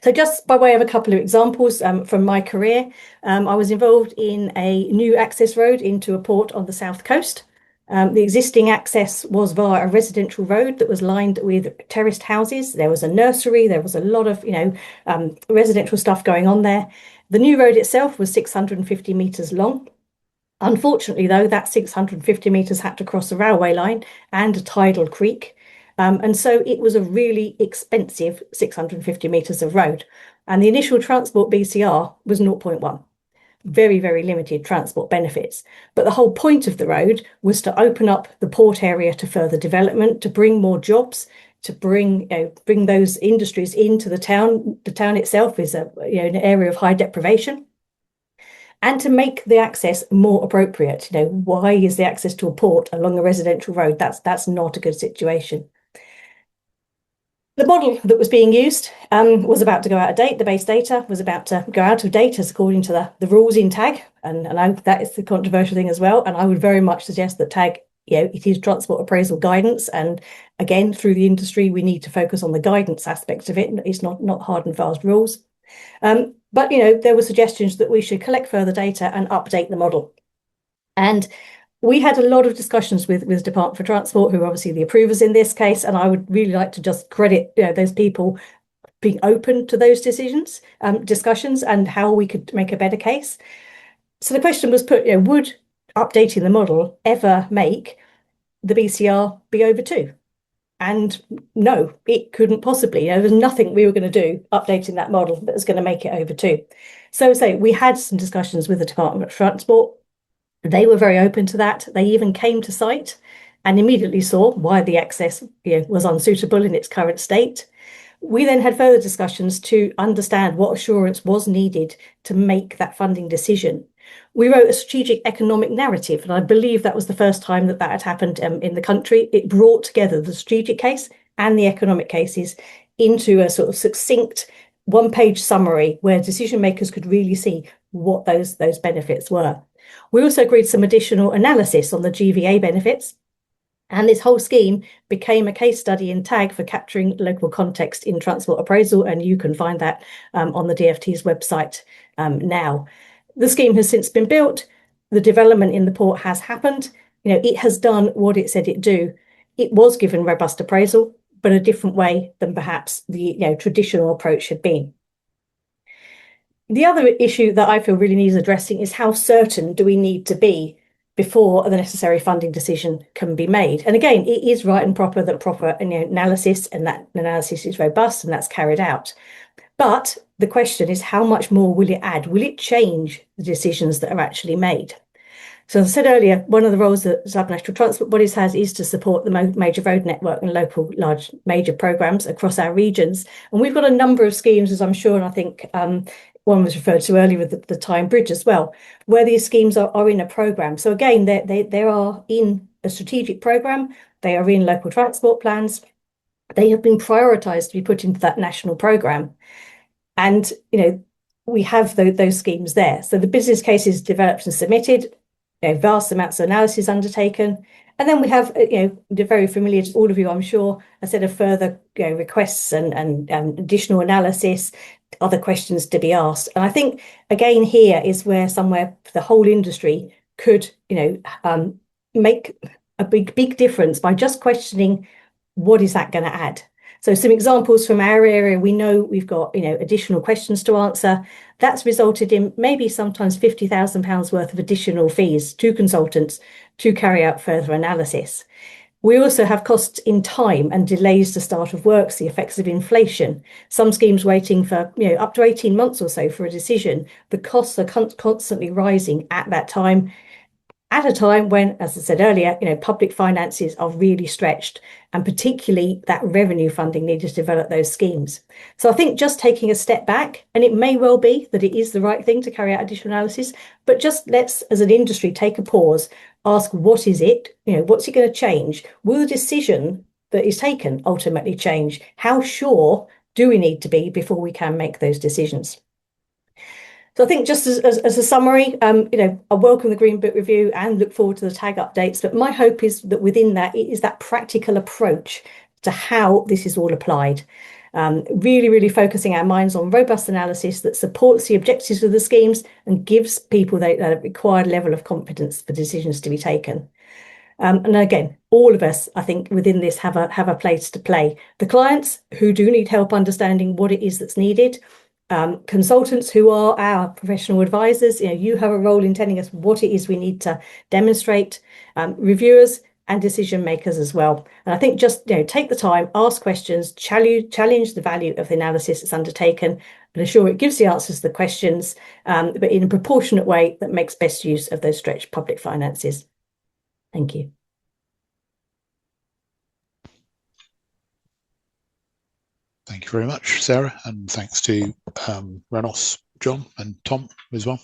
So just by way of a couple of examples from my career, I was involved in a new access road into a port on the south coast. The existing access was via a residential road that was lined with terraced houses. There was a nursery. There was a lot of, residential stuff going on there. The new road itself was 650 metres long. Unfortunately, though, that 650 metres had to cross a railway line and a tidal creek. And so it was a really expensive 650 metres of road. And the initial transport BCR was 0.1. Very, very limited transport benefits. But the whole point of the road was to open up the port area to further development, to bring more jobs, to bring those industries into the town. The town itself is an area of high deprivation. And to make the access more appropriate. Why is the access to a port along a residential road? That's not a good situation. The model that was being used was about to go out of date. The base data was about to go out of date as according to the rules in TAG. And that is the controversial thing as well. And I would very much suggest that TAG, it is transport appraisal guidance. And again, through the industry, we need to focus on the guidance aspects of it. It's not hard and fast rules. But there were suggestions that we should collect further data and update the model. And we had a lot of discussions with Department for Transport, who are obviously the approvers in this case, and I would really like to just credit those people being open to those discussions, and how we could make a better case. So the question was put: would updating the model ever make the BCR be over 2? And no, it couldn't possibly. There's nothing we were going to do updating that model that was going to make it over 2. So we had some discussions with the Department of Transport. They were very open to that. They even came to site and immediately saw why the access was unsuitable in its current state. We then had further discussions to understand what assurance was needed to make that funding decision. We wrote a strategic economic narrative, and I believe that was the first time that had happened in the country. It brought together the strategic case and the economic cases into a sort of succinct one-page summary where decision makers could really see what those benefits were. We also agreed some additional analysis on the GVA benefits, and this whole scheme became a case study in TAG for capturing local context in transport appraisal, and you can find that on the DFT's website now. The scheme has since been built. The development in the port has happened. It has done what it said it'd do. It was given robust appraisal, but a different way than perhaps the traditional approach had been. The other issue that I feel really needs addressing is how certain do we need to be before the necessary funding decision can be made. And again, it is right and proper that proper analysis, and that analysis is robust and that's carried out. But the question is, how much more will it add? Will it change the decisions that are actually made? So as I said earlier, one of the roles that subnational transport bodies has is to support the major road network and local large major programmes across our regions. And we've got a number of schemes, as I'm sure, and I think one was referred to earlier with the Tyne Bridge as well, where these schemes are in a programme. So again, they are in a strategic programme, they are in local transport plans, they have been prioritised to be put into that national programme. And, we have those schemes there. So the business case is developed and submitted, vast amounts of analysis undertaken. And then we have, very familiar to all of you, I'm sure, a set of further requests and additional analysis, other questions to be asked. And I think, again, here is somewhere the whole industry could, make a big difference by just questioning what is that going to add. So some examples from our area, we know we've got, additional questions to answer. That's resulted in maybe sometimes £50,000 worth of additional fees to consultants to carry out further analysis. We also have costs in time and delays to start of works, the effects of inflation. Some schemes waiting for, up to 18 months or so for a decision. The costs are constantly rising at that time. At a time when, as I said earlier, public finances are really stretched, and particularly that revenue funding needed to develop those schemes. So I think just taking a step back, and it may well be that it is the right thing to carry out additional analysis, but just let's, as an industry, take a pause, ask what is it, what's it going to change? Will the decision that is taken ultimately change? How sure do we need to be before we can make those decisions? So I think just as a summary, I welcome the Green Book review and look forward to the TAG updates. But my hope is that within that, it is that practical approach to how this is all applied. Really focusing our minds on robust analysis that supports the objectives of the schemes and gives people that required level of competence for decisions to be taken. And again, all of us, I think, within this have a place to play. The clients who do need help understanding what it is that's needed, consultants who are our professional advisors, you have a role in telling us what it is we need to demonstrate, reviewers and decision makers as well. And I think just take the time, ask questions, challenge the value of the analysis that's undertaken, and ensure it gives the answers to the questions, but in a proportionate way that makes best use of those stretched public finances. Thank you. Thank you very much, Sarah, and thanks to Renos, John, and Tom as well.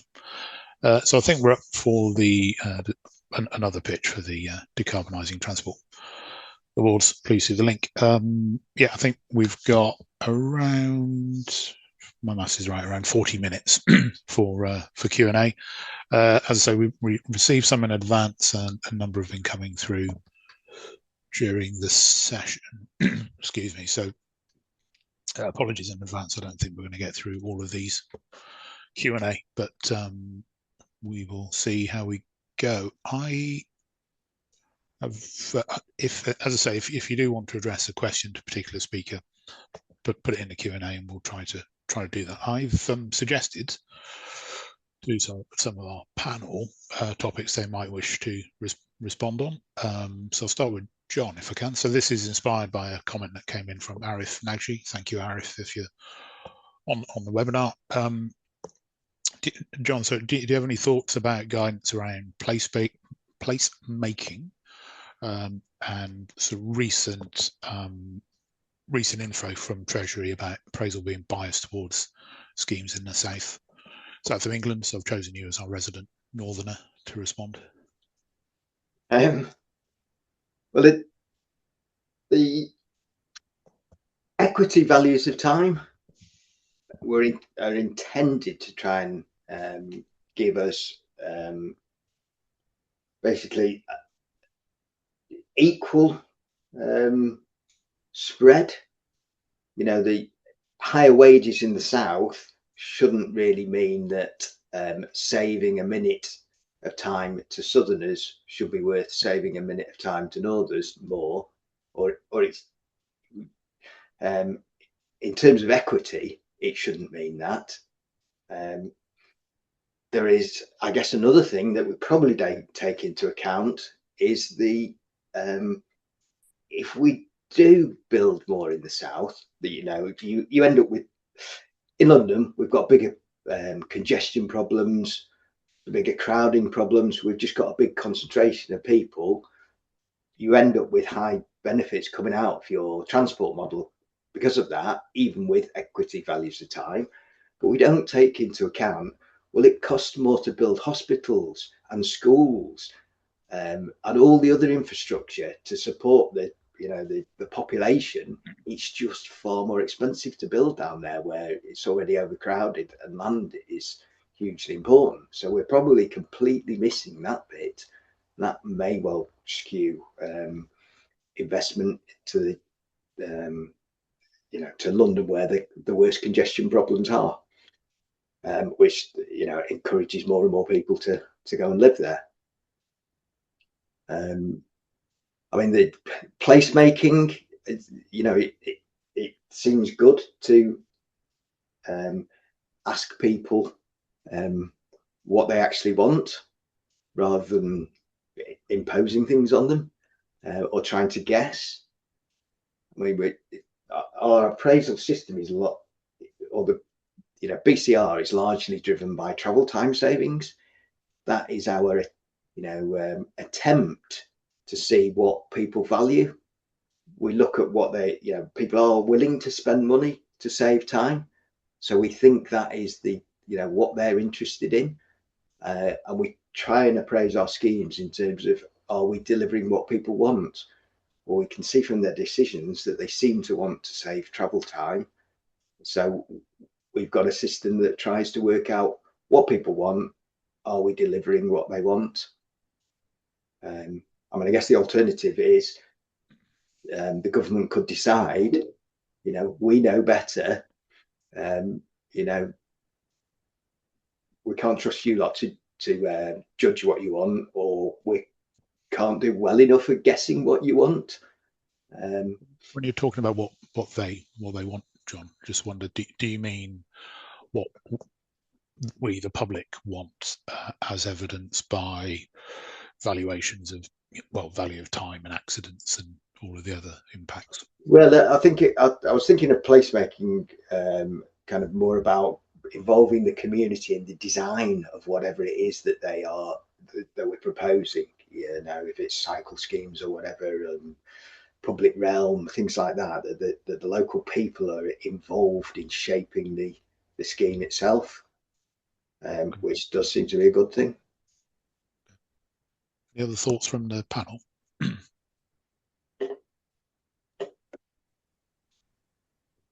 So I think we're up for another pitch for the decarbonising transport awards. Please see the link. Yeah, I think we've got around, my maths is right, around 40 minutes for Q&A. As I say, we received some in advance, and a number have been coming through during the session. Excuse me. So apologies in advance. I don't think we're going to get through all of these Q&A, but we will see how we go. I have, as I say, if you do want to address a question to a particular speaker, put it in the Q&A, and we'll try to do that. I've suggested to some of our panel topics they might wish to respond on. So I'll start with John, if I can. So this is inspired by a comment that came in from Arif Nagji. Thank you, Arif, if you're on the webinar. John, so do you have any thoughts about guidance around place making and sort of recent info from Treasury about appraisal being biased towards schemes in the south of England? So I've chosen you as our resident northerner to respond. Well, the equity values of time are intended to try and give us basically equal spread. The higher wages in the south shouldn't really mean that saving a minute of time to southerners should be worth saving a minute of time to northerners more, or it's in terms of equity, it shouldn't mean that. There is, I guess, another thing that we probably don't take into account is if we do build more in the south, that you end up with, in London, we've got bigger congestion problems, bigger crowding problems. We've just got a big concentration of people. You end up with high benefits coming out of your transport model because of that, even with equity values of time. But we don't take into account, well, it costs more to build hospitals and schools and all the other infrastructure to support the population. It's just far more expensive to build down there where it's already overcrowded, and land is hugely important. So we're probably completely missing that bit. That may well skew investment to to London, where the worst congestion problems are, which encourages more and more people to go and live there. I mean, the placemaking, it seems good to ask people what they actually want, rather than imposing things on them or trying to guess. I mean, our appraisal system is BCR is largely driven by travel time savings. That is our attempt to see what people value. We look at what people are willing to spend money to save time. So we think that is what they're interested in, and we try and appraise our schemes in terms of, are we delivering what people want? Well, we can see from their decisions that they seem to want to save travel time. So we've got a system that tries to work out what people want. Are we delivering what they want? I mean, I guess the alternative is the government could decide, we know better. We can't trust you lot to judge what you want, or we're can't do well enough at guessing what you want. When you're talking about what they want, John, just wonder, do you mean what we, the public, want as evidenced by valuations of, well, value of time and accidents and all of the other impacts? Well, I think I was thinking of placemaking, kind of more about involving the community in the design of whatever it is that that we're proposing. You know, if it's cycle schemes or whatever, public realm, things like that, that the local people are involved in shaping the scheme itself, which does seem to be a good thing. Any other thoughts from the panel?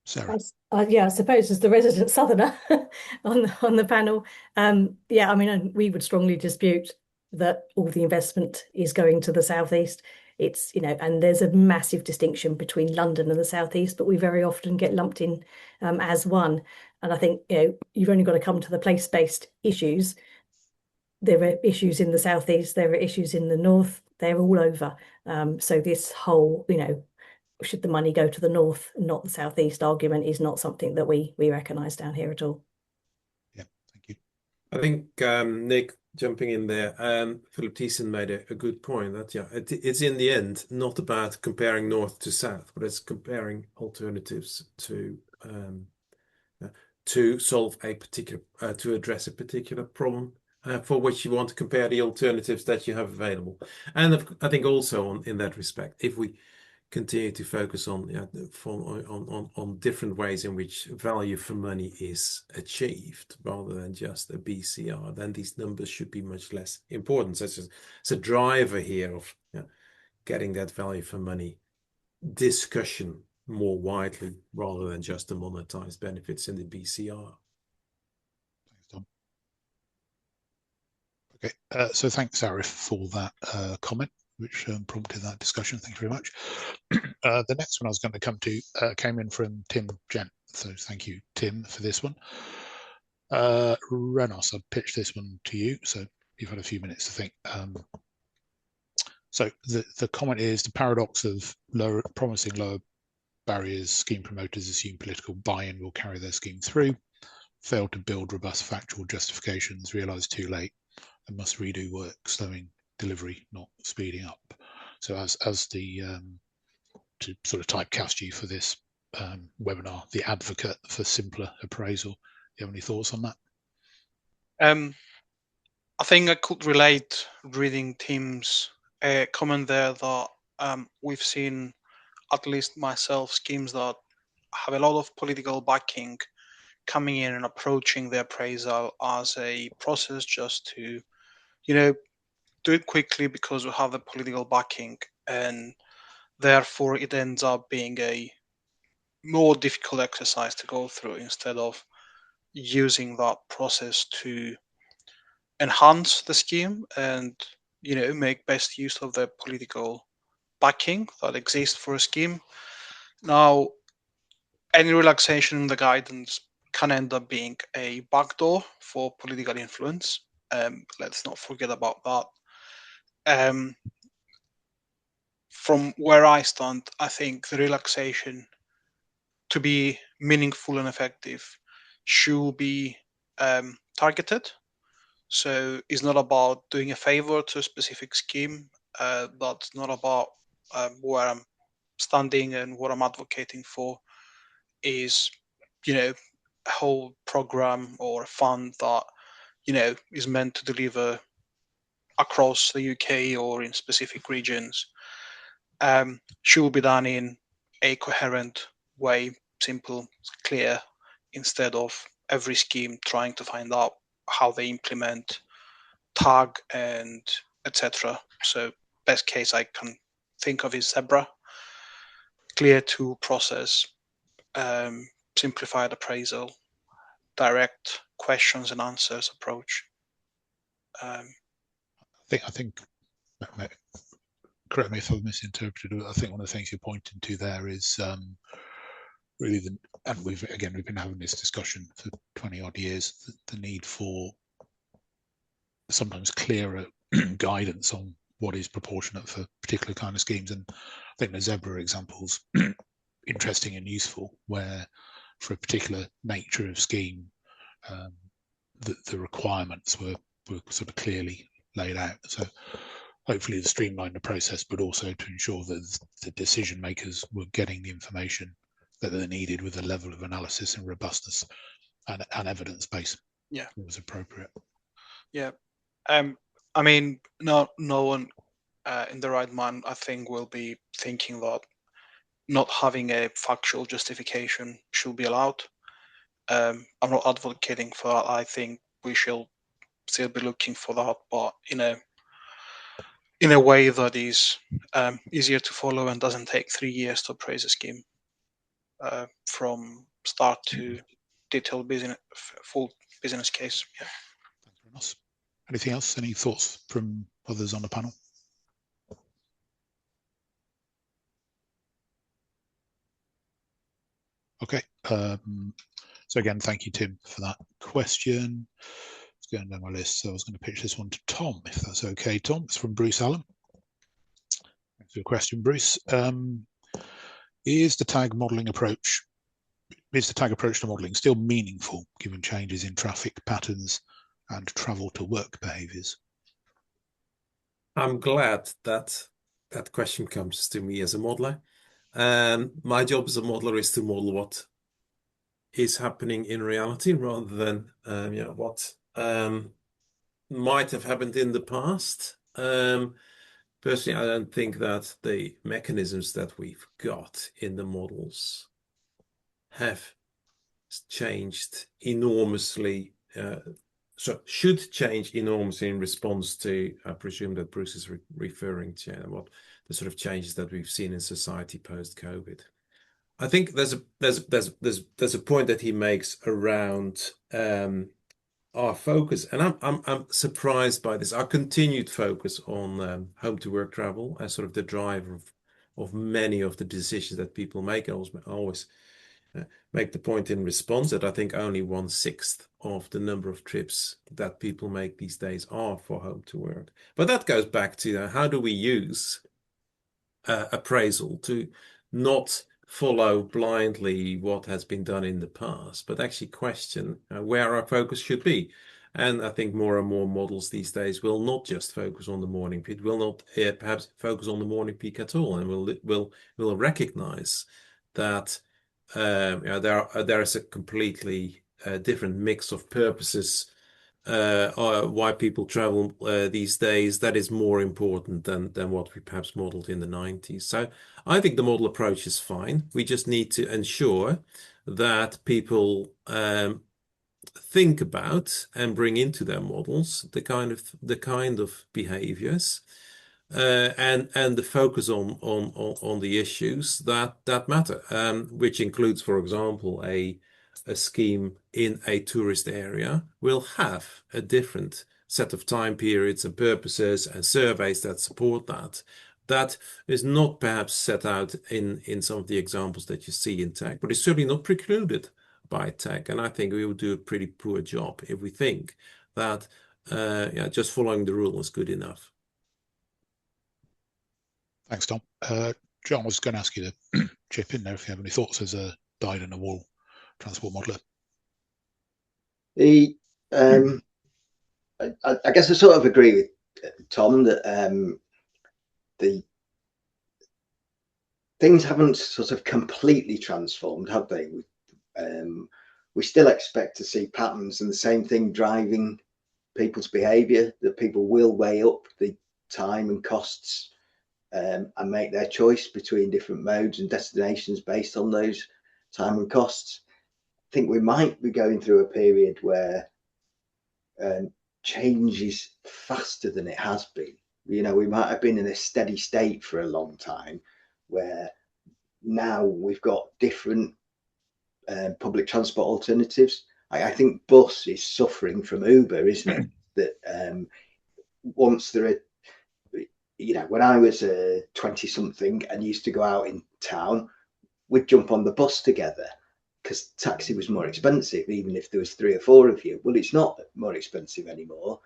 Sarah? Yeah, I suppose as the resident southerner on the panel, yeah, I mean, we would strongly dispute that all the investment is going to the southeast. It's, you know, and there's a massive distinction between London and the southeast, but we very often get lumped in as one. And I think, you know, you've only got to come to the place-based issues. There are issues in the southeast, there are issues in the north, they're all over. So this whole, you know, should the money go to the north, not the southeast argument is not something that we recognise down here at all. Yeah, thank you. I think Nick, jumping in there, Philip Thiessen made a good point that it's in the end not about comparing north to south, but it's comparing alternatives to solve a particular to address a particular problem for which you want to compare the alternatives that you have available. And I think also in that respect, if we continue to focus on different ways in which value for money is achieved rather than just a BCR, then these numbers should be much less important. So it's a driver here of getting that value for money discussion more widely rather than just the monetized benefits in the BCR. Thanks, Tom. Okay, so thanks, Arif, for that comment, which prompted that discussion. Thank you very much. The next one I was going to come to came in from Tim Gent. So thank you, Tim, for this one. Renos, I'll pitch this one to you. So you've had a few minutes to think. So the comment is the paradox of promising lower barriers. Scheme promoters assume political buy-in will carry their scheme through, fail to build robust factual justifications, realise too late, and must redo work, slowing delivery, not speeding up. So as the to sort of typecast you for this webinar, the advocate for simpler appraisal, do you have any thoughts on that? I think I could relate reading Tim's comment there that we've seen, at least myself, schemes that have a lot of political backing coming in and approaching the appraisal as a process just to, you know, do it quickly because we have the political backing, and therefore it ends up being a more difficult exercise to go through instead of using that process to enhance the scheme and, you know, make best use of the political backing that exists for a scheme. Now, any relaxation in the guidance can end up being a backdoor for political influence. Let's not forget about that. From where I stand, I think the relaxation, to be meaningful and effective, should be targeted. So it's not about doing a favor to a specific scheme. That's not about where I'm standing and what I'm advocating for. Is, you know, a whole program or a fund that, you know, is meant to deliver across the UK or in specific regions, should be done in a coherent way, simple, clear, instead of every scheme trying to find out how they implement tag and etc. So best case I can think of is Zebra, clear to process, simplified appraisal, direct questions and answers approach. I think correct me if I've misinterpreted it. I think one of the things you're pointing to there is really and we've been having this discussion for 20 odd years, the need for sometimes clearer guidance on what is proportionate for particular kind of schemes. And I think the zebra example's interesting and useful, where for a particular nature of scheme, the requirements were sort of clearly laid out. So hopefully to streamline the process, but also to ensure that the decision makers were getting the information that they needed with a level of analysis and robustness and evidence base. Yeah, that was appropriate. Yeah, I mean, no one in the right mind, I think, will be thinking that not having a factual justification should be allowed. I'm not advocating for that. I think we shall still be looking for that, but in a way that is easier to follow and doesn't take 3 years to appraise a scheme from start to detailed business, full business case. Yeah. Thanks very much. Anything else? Any thoughts from others on the panel? Okay. So again, thank you, Tim, for that question. It's going down my list. So I was going to pitch this one to Tom, if that's okay. Tom, it's from Bruce Allen. Thanks for your question, Bruce. Is the tag approach to modelling still meaningful given changes in traffic patterns and travel to work behaviours? I'm glad that that question comes to me as a modeler. My job as a modeler is to model what is happening in reality rather than what might have happened in the past. Personally, I don't think that the mechanisms that we've got in the models have changed enormously, so should change enormously in response to, I presume that Bruce is referring to what the sort of changes that we've seen in society post-COVID. I think there's a point that he makes around our focus, and I'm surprised by this. Our continued focus on home to work travel as sort of the driver of many of the decisions that people make. I always make the point in response that I think only 1/6 of the number of trips that people make these days are for home to work. But that goes back to how do we use appraisal to not follow blindly what has been done in the past, but actually question where our focus should be. And I think more and more models these days will not just focus on the morning peak, will not perhaps focus on the morning peak at all, and will recognize that there is a completely different mix of purposes why people travel these days that is more important than what we perhaps modeled in the 90s. So I think the model approach is fine. We just need to ensure that people think about and bring into their models the kind of behaviors and the focus on the issues that matter, which includes, for example, a scheme in a tourist area will have a different set of time periods and purposes and surveys that support that. That is not perhaps set out in some of the examples that you see in tech, but it's certainly not precluded by tech. And I think we would do a pretty poor job if we think that just following the rule is good enough. Thanks, Tom. John, I was going to ask you to chip in there if you have any thoughts as a dyed-in-the-wool transport modeler. I guess I sort of agree with Tom that the things haven't sort of completely transformed, have they? We still expect to see patterns and the same thing driving people's behaviour, that people will weigh up the time and costs and make their choice between different modes and destinations based on those time and costs. I think we might be going through a period where change is faster than it has been. We might have been in a steady state for a long time, where now we've got different public transport alternatives. I think bus is suffering from Uber, isn't it? That once there are, when I was 20-something and used to go out in town, we'd jump on the bus together because taxi was more expensive, even if there was 3 or 4 of you. Well, it's not more expensive anymore.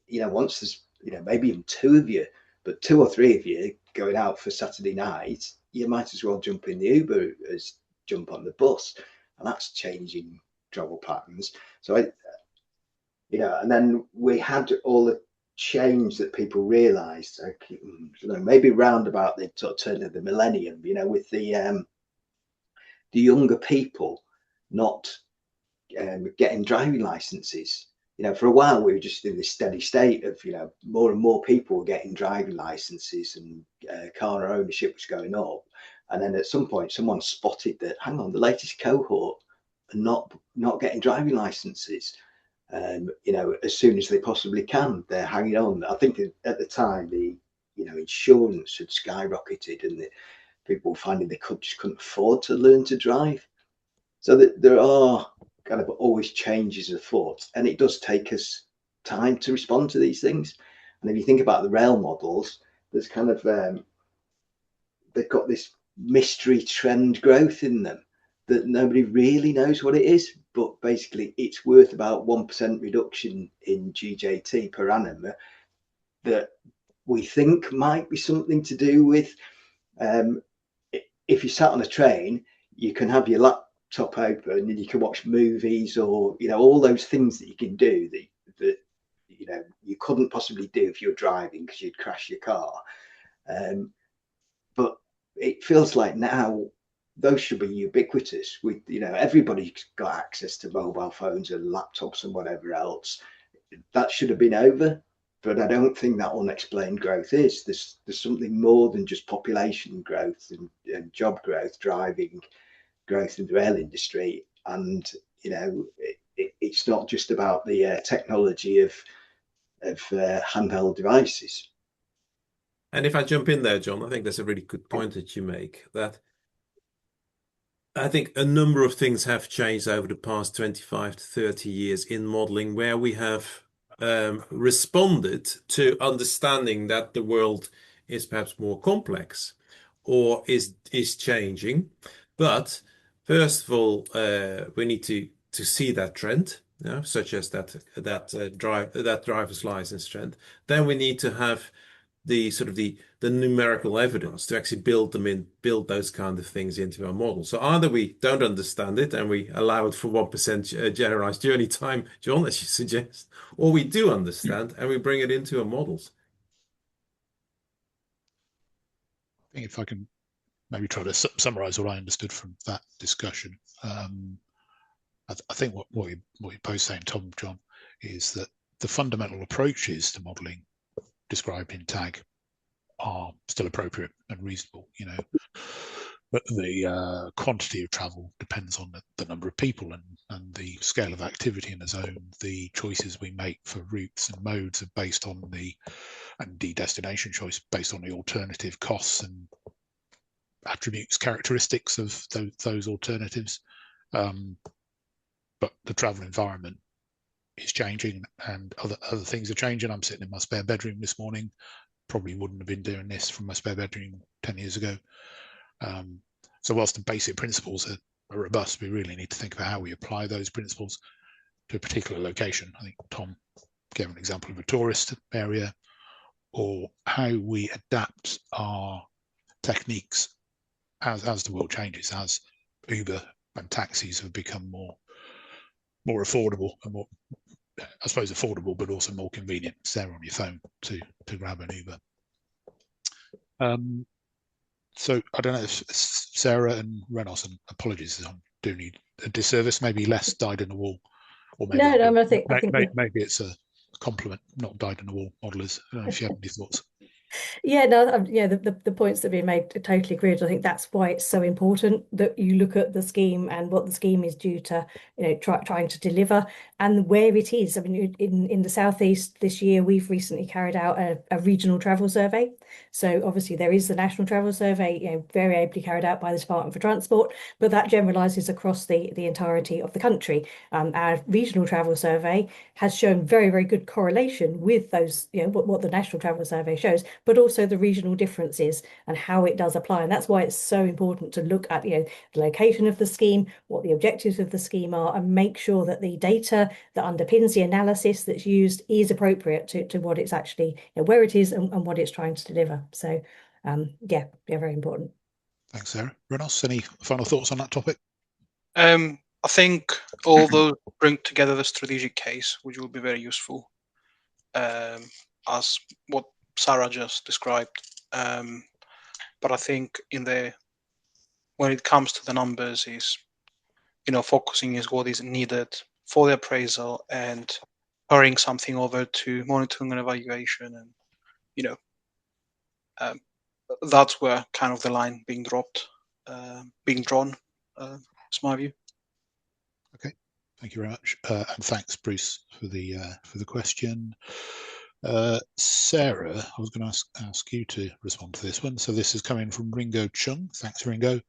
Once there's, maybe even 2 of you But 2 or 3 of you going out for Saturday night, you might as well jump in the Uber as jump on the bus, and that's changing travel patterns. So and then we had all the change that people realised, maybe round about the sort of turn of the millennium, with the younger people not getting driving licenses. For a while we were just in this steady state of, more and more people were getting driving licenses, and car ownership was going up. And then at some point someone spotted that, hang on, the latest cohort are not getting driving licenses. As soon as they possibly can, they're hanging on. I think at the time the insurance had skyrocketed, and people were finding they just couldn't afford to learn to drive. So that there are kind of always changes afoot, and it does take us time to respond to these things. And if you think about the rail models, there's kind of they've got this mystery trend growth in them that nobody really knows what it is, but basically it's worth about 1% reduction in GJT per annum that we think might be something to do with if you sat on a train, you can have your laptop open and you can watch movies, or all those things that you can do that you couldn't possibly do if you're driving because you'd crash your car. But it feels like now those should be ubiquitous. With everybody's got access to mobile phones and laptops and whatever else. That should have been over, but I don't think that unexplained growth is. There's something more than just population growth and job growth driving growth in the rail industry. And it's not just about the technology of handheld devices. And if I jump in there, John, I think that's a really good point that you make, that I think a number of things have changed over the past 25 to 30 years in modeling, where we have responded to understanding that the world is perhaps more complex or is changing. But first of all, we need to see that trend, such as that driver's license trend. Then we need to have the numerical evidence to actually build those kind of things into our model. So either we don't understand it and we allow it for 1% generalized journey time, John, as you suggest, or we do understand and we bring it into our models. I think if I can maybe try to summarize what I understood from that discussion, I think what you're both saying, Tom, John, is that the fundamental approaches to modeling described in TAG are still appropriate and reasonable, but the quantity of travel depends on the number of people and the scale of activity in the zone. The choices we make for routes and modes are based on and the destination choice based on the alternative costs and attributes, characteristics of those alternatives. But the travel environment is changing and other things are changing. I'm sitting in my spare bedroom this morning, probably wouldn't have been doing this from my spare bedroom 10 years ago. So whilst the basic principles are robust, we really need to think about how we apply those principles to a particular location. I think Tom gave an example of a tourist area, or how we adapt our techniques as the world changes, as Uber and taxis have become more affordable and more, I suppose, affordable, but also more convenient. It's there on your phone to grab an Uber. So I don't know if Sarah and Renos, and apologies, I'm doing you a disservice, maybe less dyed in the wool, or maybe I think maybe it's a compliment, not dyed in the wool modelers. I don't know if you have any thoughts. Yeah, no, yeah, the points that have been made, I totally agree. I think that's why it's so important that you look at the scheme and what the scheme is due to, trying to deliver and where it is. I mean, in the Southeast this year, we've recently carried out a regional travel survey. So obviously there is the National Travel Survey, very ably carried out by the Department for Transport, but that generalises across the entirety of the country. Our Regional Travel Survey has shown very, very good correlation with those, what the National Travel Survey shows, but also the regional differences and how it does apply. And that's why it's so important to look at, the location of the scheme, what the objectives of the scheme are, and make sure that the data that underpins the analysis that's used is appropriate to what it's actually, where it is and what it's trying to deliver. So yeah, very important. Thanks, Sarah. Renos, any final thoughts on that topic? I think all those bring together the strategic case, which will be very useful, as what Sarah just described. But I think when it comes to the numbers, is focusing is what is needed for the appraisal and carrying something over to monitoring and evaluation, and that's where kind of the line being drawn. It's my view. Okay, thank you very much, and thanks, Bruce, for the question. Sarah, I was going to ask you to respond to this one. So this is coming from Ringo Chung. Thanks, Ringo.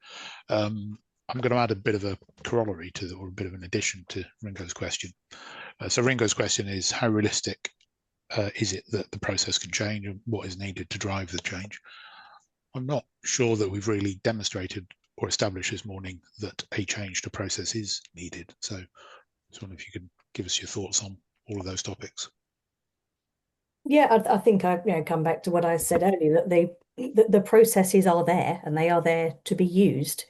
I'm going to add a bit of a corollary or a bit of an addition to Ringo's question. So Ringo's question is, how realistic is it that the process can change, and what is needed to drive the change? I'm not sure that we've really demonstrated or established this morning that a change to process is needed. So I just wonder if you could give us your thoughts on all of those topics. Yeah, I think I come back to what I said earlier, that the processes are there and they are there to be used.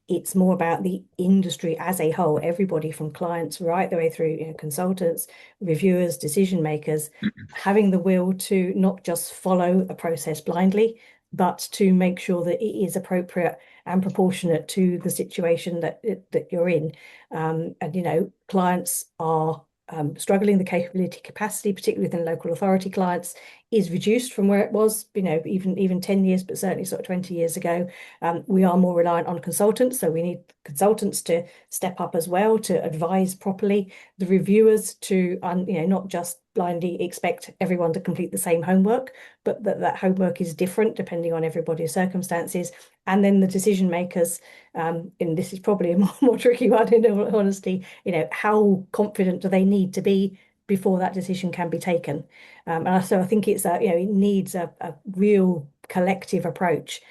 It's more about the industry as a whole, everybody from clients right the way through, consultants, reviewers, decision makers, having the will to not just follow a process blindly, but to make sure that it is appropriate and proportionate to the situation that you're in. And clients are struggling. The capability capacity, particularly within local authority clients, is reduced from where it was, even 10 years, but certainly sort of 20 years ago. We are more reliant on consultants, so we need consultants to step up as well to advise properly, the reviewers to not just blindly expect everyone to complete the same homework, but that homework is different depending on everybody's circumstances. And then the decision makers, and this is probably a more tricky one in all honesty, how confident do they need to be before that decision can be taken? And so I think it's it needs a real collective approach,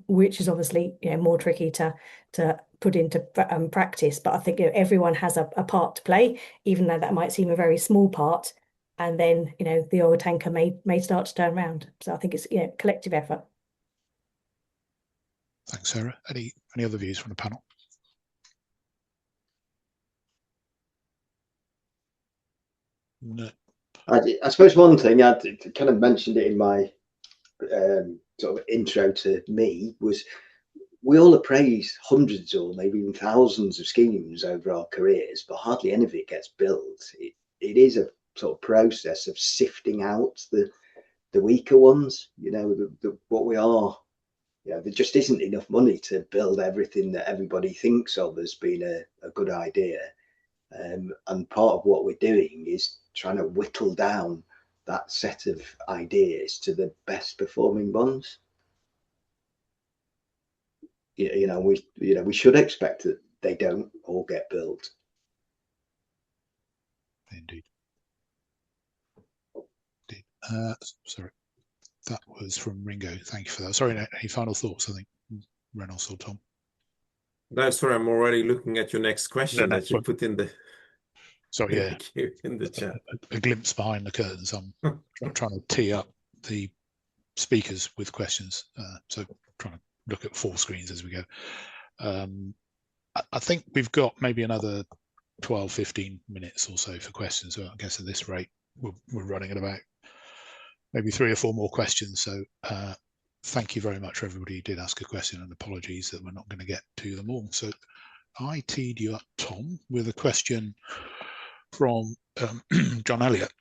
which is obviously more tricky to put into practice. But I think everyone has a part to play, even though that might seem a very small part. And then the oil tanker may start to turn around. So I think it's collective effort. Thanks, Sarah. Any other views from the panel? No. I suppose one thing I kind of mentioned it in my sort of intro to me was, we all appraise hundreds or maybe even thousands of schemes over our careers, but hardly any of it gets built. It is a sort of process of sifting out the weaker ones. What we are, there just isn't enough money to build everything that everybody thinks of as being a good idea. And part of what we're doing is trying to whittle down that set of ideas to the best performing ones. We should expect that they don't all get built. Indeed. Sorry, that was from Ringo. Thank you for that. Sorry, any final thoughts? I think Reynolds or Tom. No, sorry, I'm already looking at your next question that you put in the. Sorry, yeah, in the chat. A glimpse behind the curtains. I'm trying to tee up the speakers with questions, so trying to look at 4 screens as we go. I think we've got maybe another 12-15 minutes or so for questions. So I guess at this rate, we're running at about maybe 3 or 4 more questions. So thank you very much for everybody who did ask a question, and apologies that we're not going to get to them all. So I teed you up, Tom, with a question from John Elliott,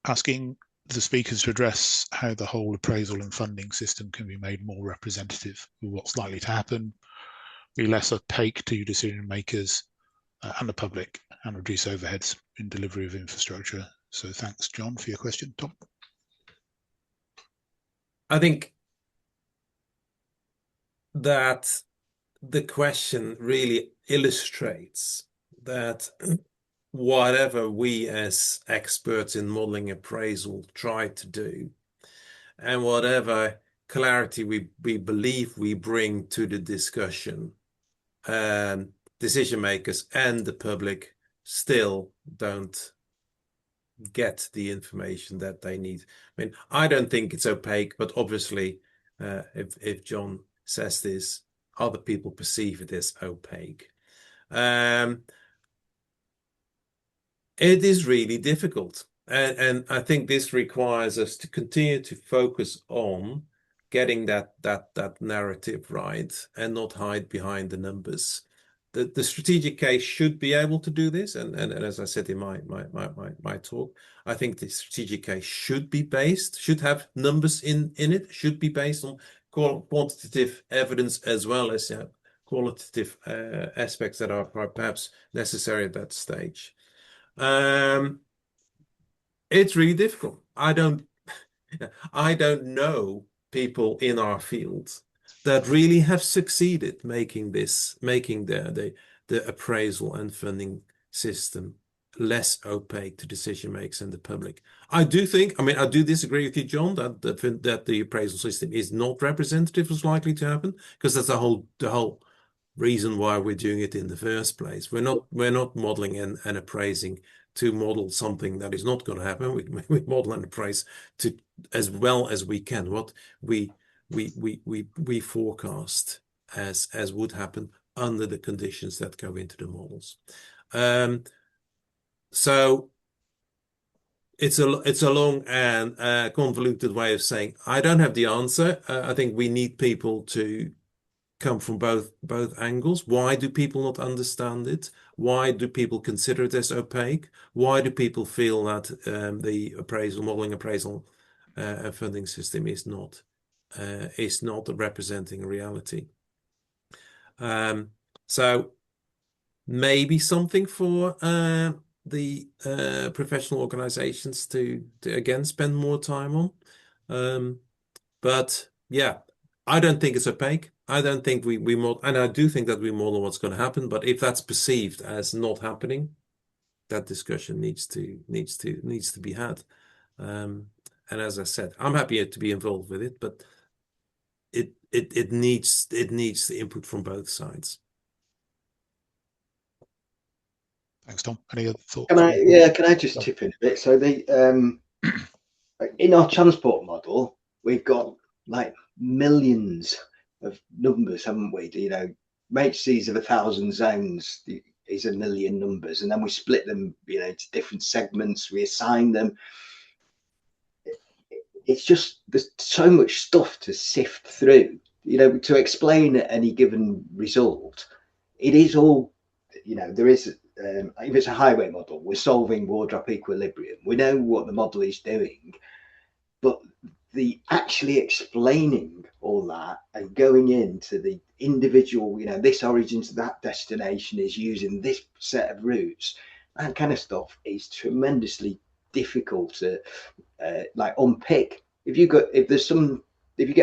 asking the speakers to address how the whole appraisal and funding system can be made more representative of what's likely to happen, be less opaque to decision makers and the public, and reduce overheads in delivery of infrastructure. So thanks, John, for your question. Tom? I think that the question really illustrates that whatever we as experts in modeling appraisal try to do, and whatever clarity we believe we bring to the discussion, decision makers and the public still don't get the information that they need. I mean, I don't think it's opaque, but obviously, if John says this, other people perceive it as opaque. It is really difficult. And I think this requires us to continue to focus on getting that narrative right and not hide behind the numbers. The strategic case should be able to do this, and as I said in my talk, I think the strategic case should have numbers in it, should be based on quantitative evidence as well as qualitative aspects that are perhaps necessary at that stage. It's really difficult. I don't know people in our field that really have succeeded making the appraisal and funding system less opaque to decision makers and the public. I do disagree with you, John, that the appraisal system is not representative is likely to happen, because that's the whole reason why we're doing it in the first place. We're not modeling and appraising to model something that is not going to happen. We model and appraise to as well as we can what we forecast as would happen under the conditions that go into the models. So it's a long and convoluted way of saying I don't have the answer. I think we need people to come from both angles. Why do people not understand it? Why do people consider it as opaque? Why do people feel that the modeling appraisal and funding system is not representing reality? So maybe something for the professional organizations to again spend more time on. But yeah, I don't think it's opaque. I don't think we model, and I do think that we model what's going to happen. But if that's perceived as not happening, that discussion needs to be had. And as I said, I'm happy to be involved with it, but it needs the input from both sides. Thanks, Tom. Any other thoughts? Can I just chip in a bit? So in our transport model, we've got like millions of numbers, haven't we? Matrices of 1,000 zones is 1 million numbers, and then we split them, into different segments. We assign them. It's just there's so much stuff to sift through. To explain any given result, it is all. There is. If it's a highway model, we're solving ward-drop equilibrium. We know what the model is doing, but the actually explaining all that and going into the individual, this origin to that destination is using this set of routes, that kind of stuff is tremendously difficult to unpick. If you get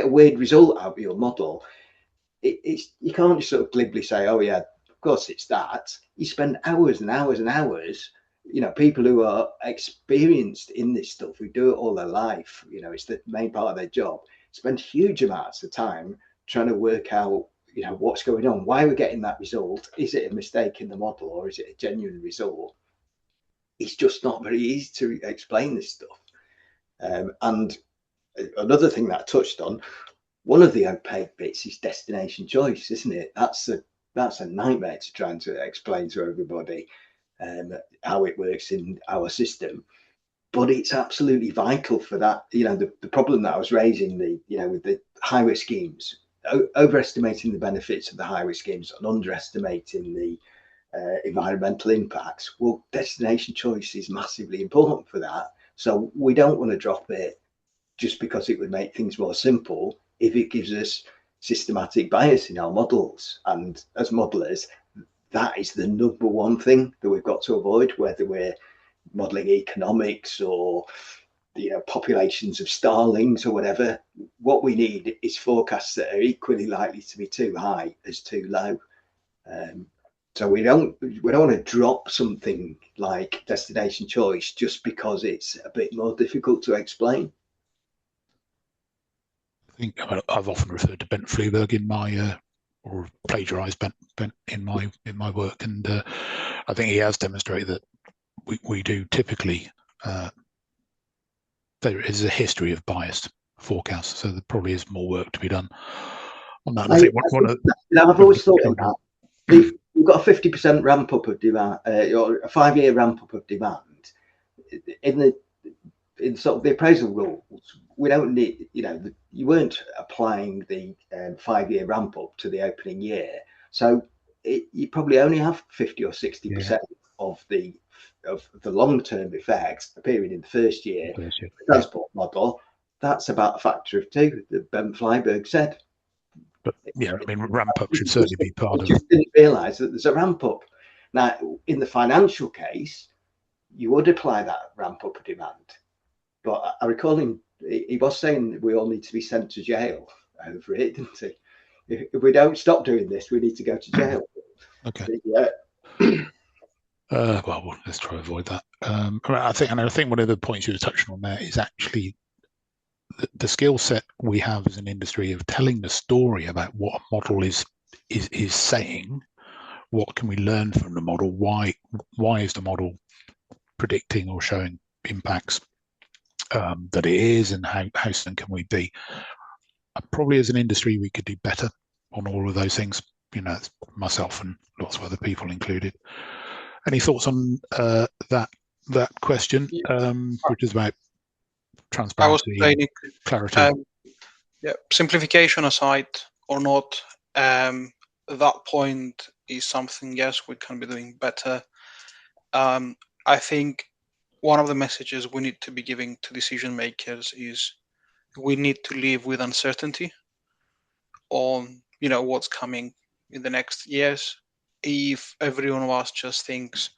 a weird result out of your model, you can't just sort of glibly say, oh yeah, of course it's that. You spend hours and hours and hours. People who are experienced in this stuff, who do it all their life, it's the main part of their job, spend huge amounts of time trying to work out, what's going on. Why are we getting that result? Is it a mistake in the model, or is it a genuine result? It's just not very easy to explain this stuff. And another thing that I touched on, one of the opaque bits is destination choice, isn't it? That's a nightmare to try and to explain to everybody how it works in our system, but it's absolutely vital for that. The problem that I was raising, with the highway schemes, overestimating the benefits of the highway schemes and underestimating the environmental impacts. Well, destination choice is massively important for that. So we don't want to drop it just because it would make things more simple if it gives us systematic bias in our models. And as modelers, that is the number one thing that we've got to avoid, whether we're modeling economics or populations of starlings or whatever. What we need is forecasts that are equally likely to be too high as too low. So we don't want to drop something like destination choice just because it's a bit more difficult to explain. I think I've often referred to Bent Fleeberg in my or plagiarised Bent in my work, and I think he has demonstrated that we do typically. There is a history of biased forecasts, so there probably is more work to be done on that. I think I've always thought that if we've got a 50% ramp up of demand, or a 5-year ramp up of demand, in sort of the appraisal rules, we don't need, you weren't applying the 5-year ramp up to the opening year, so you probably only have 50 or 60% of the long-term effects appearing in the first year. The transport model, that's about a factor of 2 that Ben Flyberg said. But ramp up should certainly be part of. Just didn't realise that there's a ramp up. Now, in the financial case, you would apply that ramp up of demand. But I recall he was saying that we all need to be sent to jail over it, didn't he? If we don't stop doing this, we need to go to jail. Okay. Yeah. Well, let's try to avoid that. I think one of the points you were touching on there is actually the skill set we have as an industry of telling the story about what a model is saying. What can we learn from the model? Why is the model predicting or showing impacts that it is, and how soon can we be? Probably as an industry we could do better on all of those things. Myself and lots of other people included. Any thoughts on that question, which is about transparency, clarity? Simplification aside or not, that point is something, yes, we can be doing better. I think one of the messages we need to be giving to decision makers is we need to live with uncertainty on what's coming in the next years. If every one of us just thinks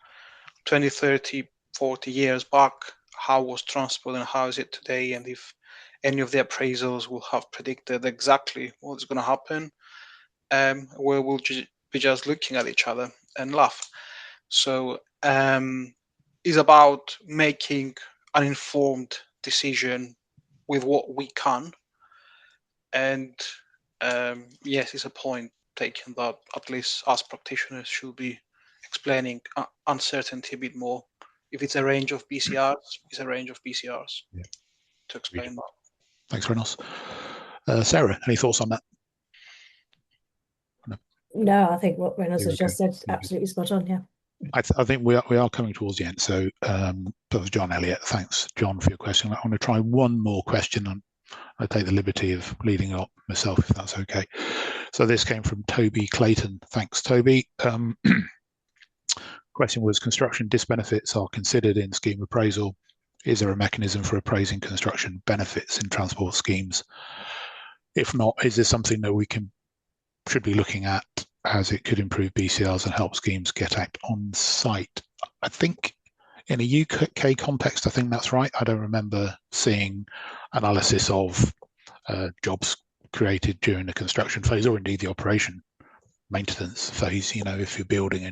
20, 30, 40 years back, how was transport and how is it today, and if any of the appraisals will have predicted exactly what's going to happen, we will be just looking at each other and laugh. So it's about making an informed decision with what we can. And yes, it's a point taken that at least us practitioners should be explaining uncertainty a bit more. If it's a range of BCRs, it's a range of BCRs to explain that. Thanks, Renos. Sarah, any thoughts on that? No, I think what Renos has just said is absolutely spot on. Yeah. I think we are coming towards the end. So that was John Elliott. Thanks, John, for your question. I want to try one more question, and I take the liberty of leading up myself, if that's okay. So this came from Toby Clayton. Thanks, Toby. Question was, construction disbenefits are considered in scheme appraisal. Is there a mechanism for appraising construction benefits in transport schemes? If not, is this something that we should be looking at, as it could improve BCRs and help schemes get act on site? I think in a UK context, I think that's right. I don't remember seeing analysis of jobs created during the construction phase, or indeed the operation maintenance phase. If you're building a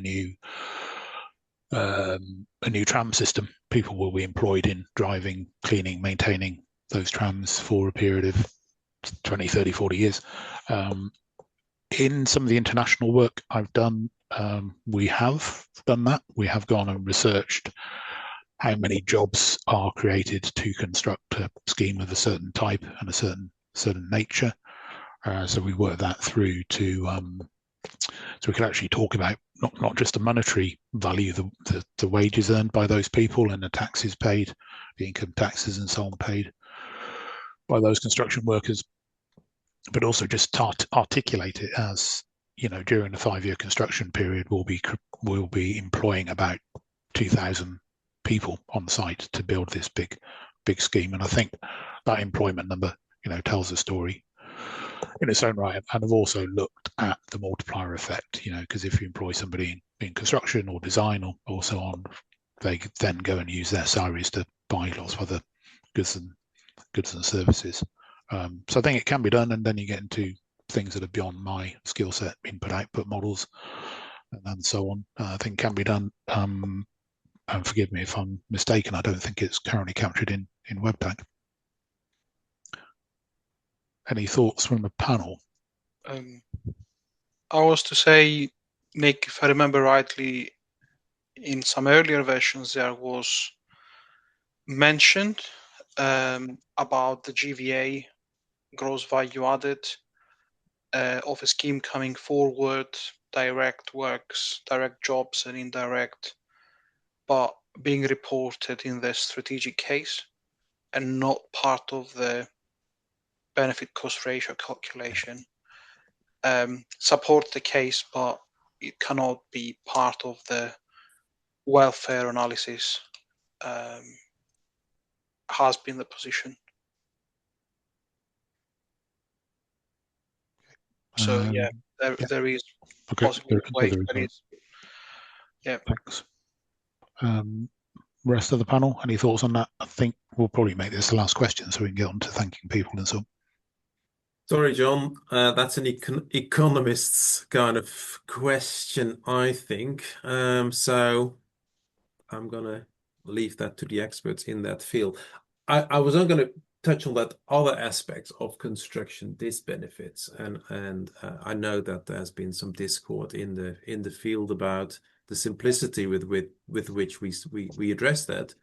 new tram system, people will be employed in driving, cleaning, maintaining those trams for a period of 20, 30, 40 years. In some of the international work I've done, we have done that. We have gone and researched how many jobs are created to construct a scheme of a certain type and a certain nature. So we work that through so we can actually talk about not just the monetary value, the wages earned by those people and the taxes paid, the income taxes and so on paid by those construction workers, but also just articulate it as, during the 5-year construction period, we'll be employing about 2,000 people on site to build this big scheme. And I think that employment number, tells a story in its own right. And I've also looked at the multiplier effect, because if you employ somebody in construction or design or so on, they then go and use their salaries to buy lots of other goods and services. So I think it can be done, and then you get into things that are beyond my skill set, input-output models, and so on. I think can be done. And forgive me if I'm mistaken, I don't think it's currently captured in WebTag. Any thoughts from the panel? I was to say, Nick, if I remember rightly, in some earlier versions there was mentioned about the GVA, gross value added, of a scheme coming forward, direct works, direct jobs and indirect, but being reported in the strategic case and not part of the benefit cost ratio calculation. Support the case, but it cannot be part of the welfare analysis. Has been the position. So yeah, there is possible way. Yeah. Thanks. Rest of the panel, any thoughts on that? I think we'll probably make this the last question so we can get on to thanking people and so on. Sorry, John, that's an economist's kind of question, I think. So I'm going to leave that to the experts in that field. I was not going to touch on that other aspects of construction disbenefits, and I know that there's been some discord in the field about the simplicity with which we address that.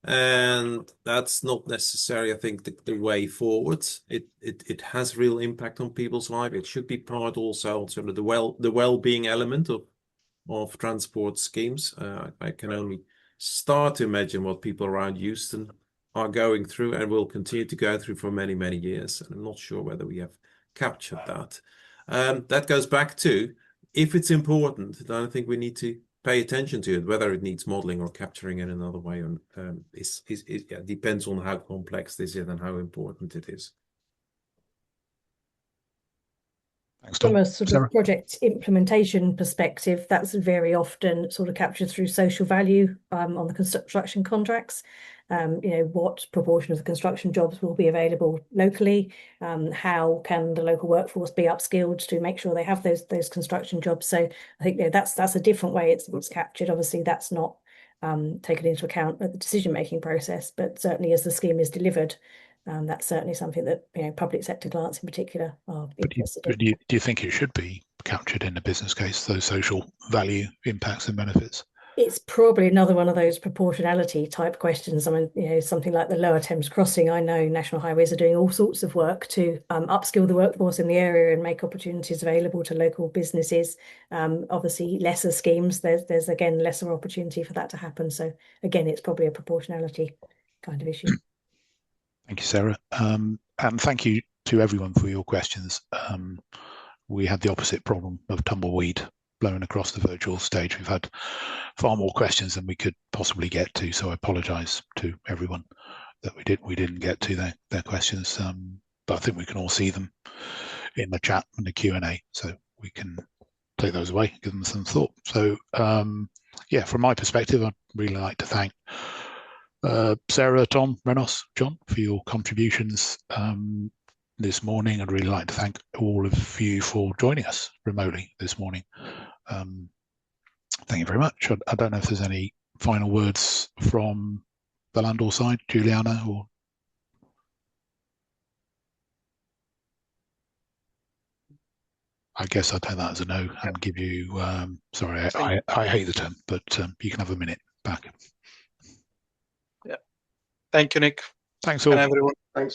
And that's not necessarily, I think, the way forward. It has real impact on people's life. It should be part also sort of the well-being element of transport schemes. I can only start to imagine what people around Houston are going through and will continue to go through for many, many years. And I'm not sure whether we have captured that. That goes back to, if it's important, then I think we need to pay attention to it. Whether it needs modeling or capturing it another way depends on how complex this is and how important it is. Thanks, Tom. From a sort of project implementation perspective, that's very often sort of captured through social value on the construction contracts. What proportion of the construction jobs will be available locally? How can the local workforce be upskilled to make sure they have those construction jobs? So I think that's a different way it's captured. Obviously, that's not taken into account at the decision-making process, but certainly as the scheme is delivered, that's certainly something that public sector clients in particular are interested in. Do you think it should be captured in the business case, those social value impacts and benefits? It's probably another one of those proportionality type questions. I mean, something like the Lower Thames Crossing, I know National Highways are doing all sorts of work to upskill the workforce in the area and make opportunities available to local businesses. Obviously, lesser schemes, there's again lesser opportunity for that to happen. So again, it's probably a proportionality kind of issue. Thank you, Sarah. And thank you to everyone for your questions. We had the opposite problem of tumbleweed blowing across the virtual stage. We've had far more questions than we could possibly get to, so I apologise to everyone that we didn't get to their questions. But I think we can all see them in the chat and the Q&A, so we can take those away, give them some thought. So yeah, from my perspective, I'd really like to thank Sarah, Tom, Renos, John for your contributions this morning. I'd really like to thank all of you for joining us remotely this morning. Thank you very much. I don't know if there's any final words from the Landor side, Juliana, or I guess I'll take that as a no and give you, sorry, I hate the term, but you can have a minute back. Yeah. Thank you, Nick. Thanks all. And everyone. Thanks.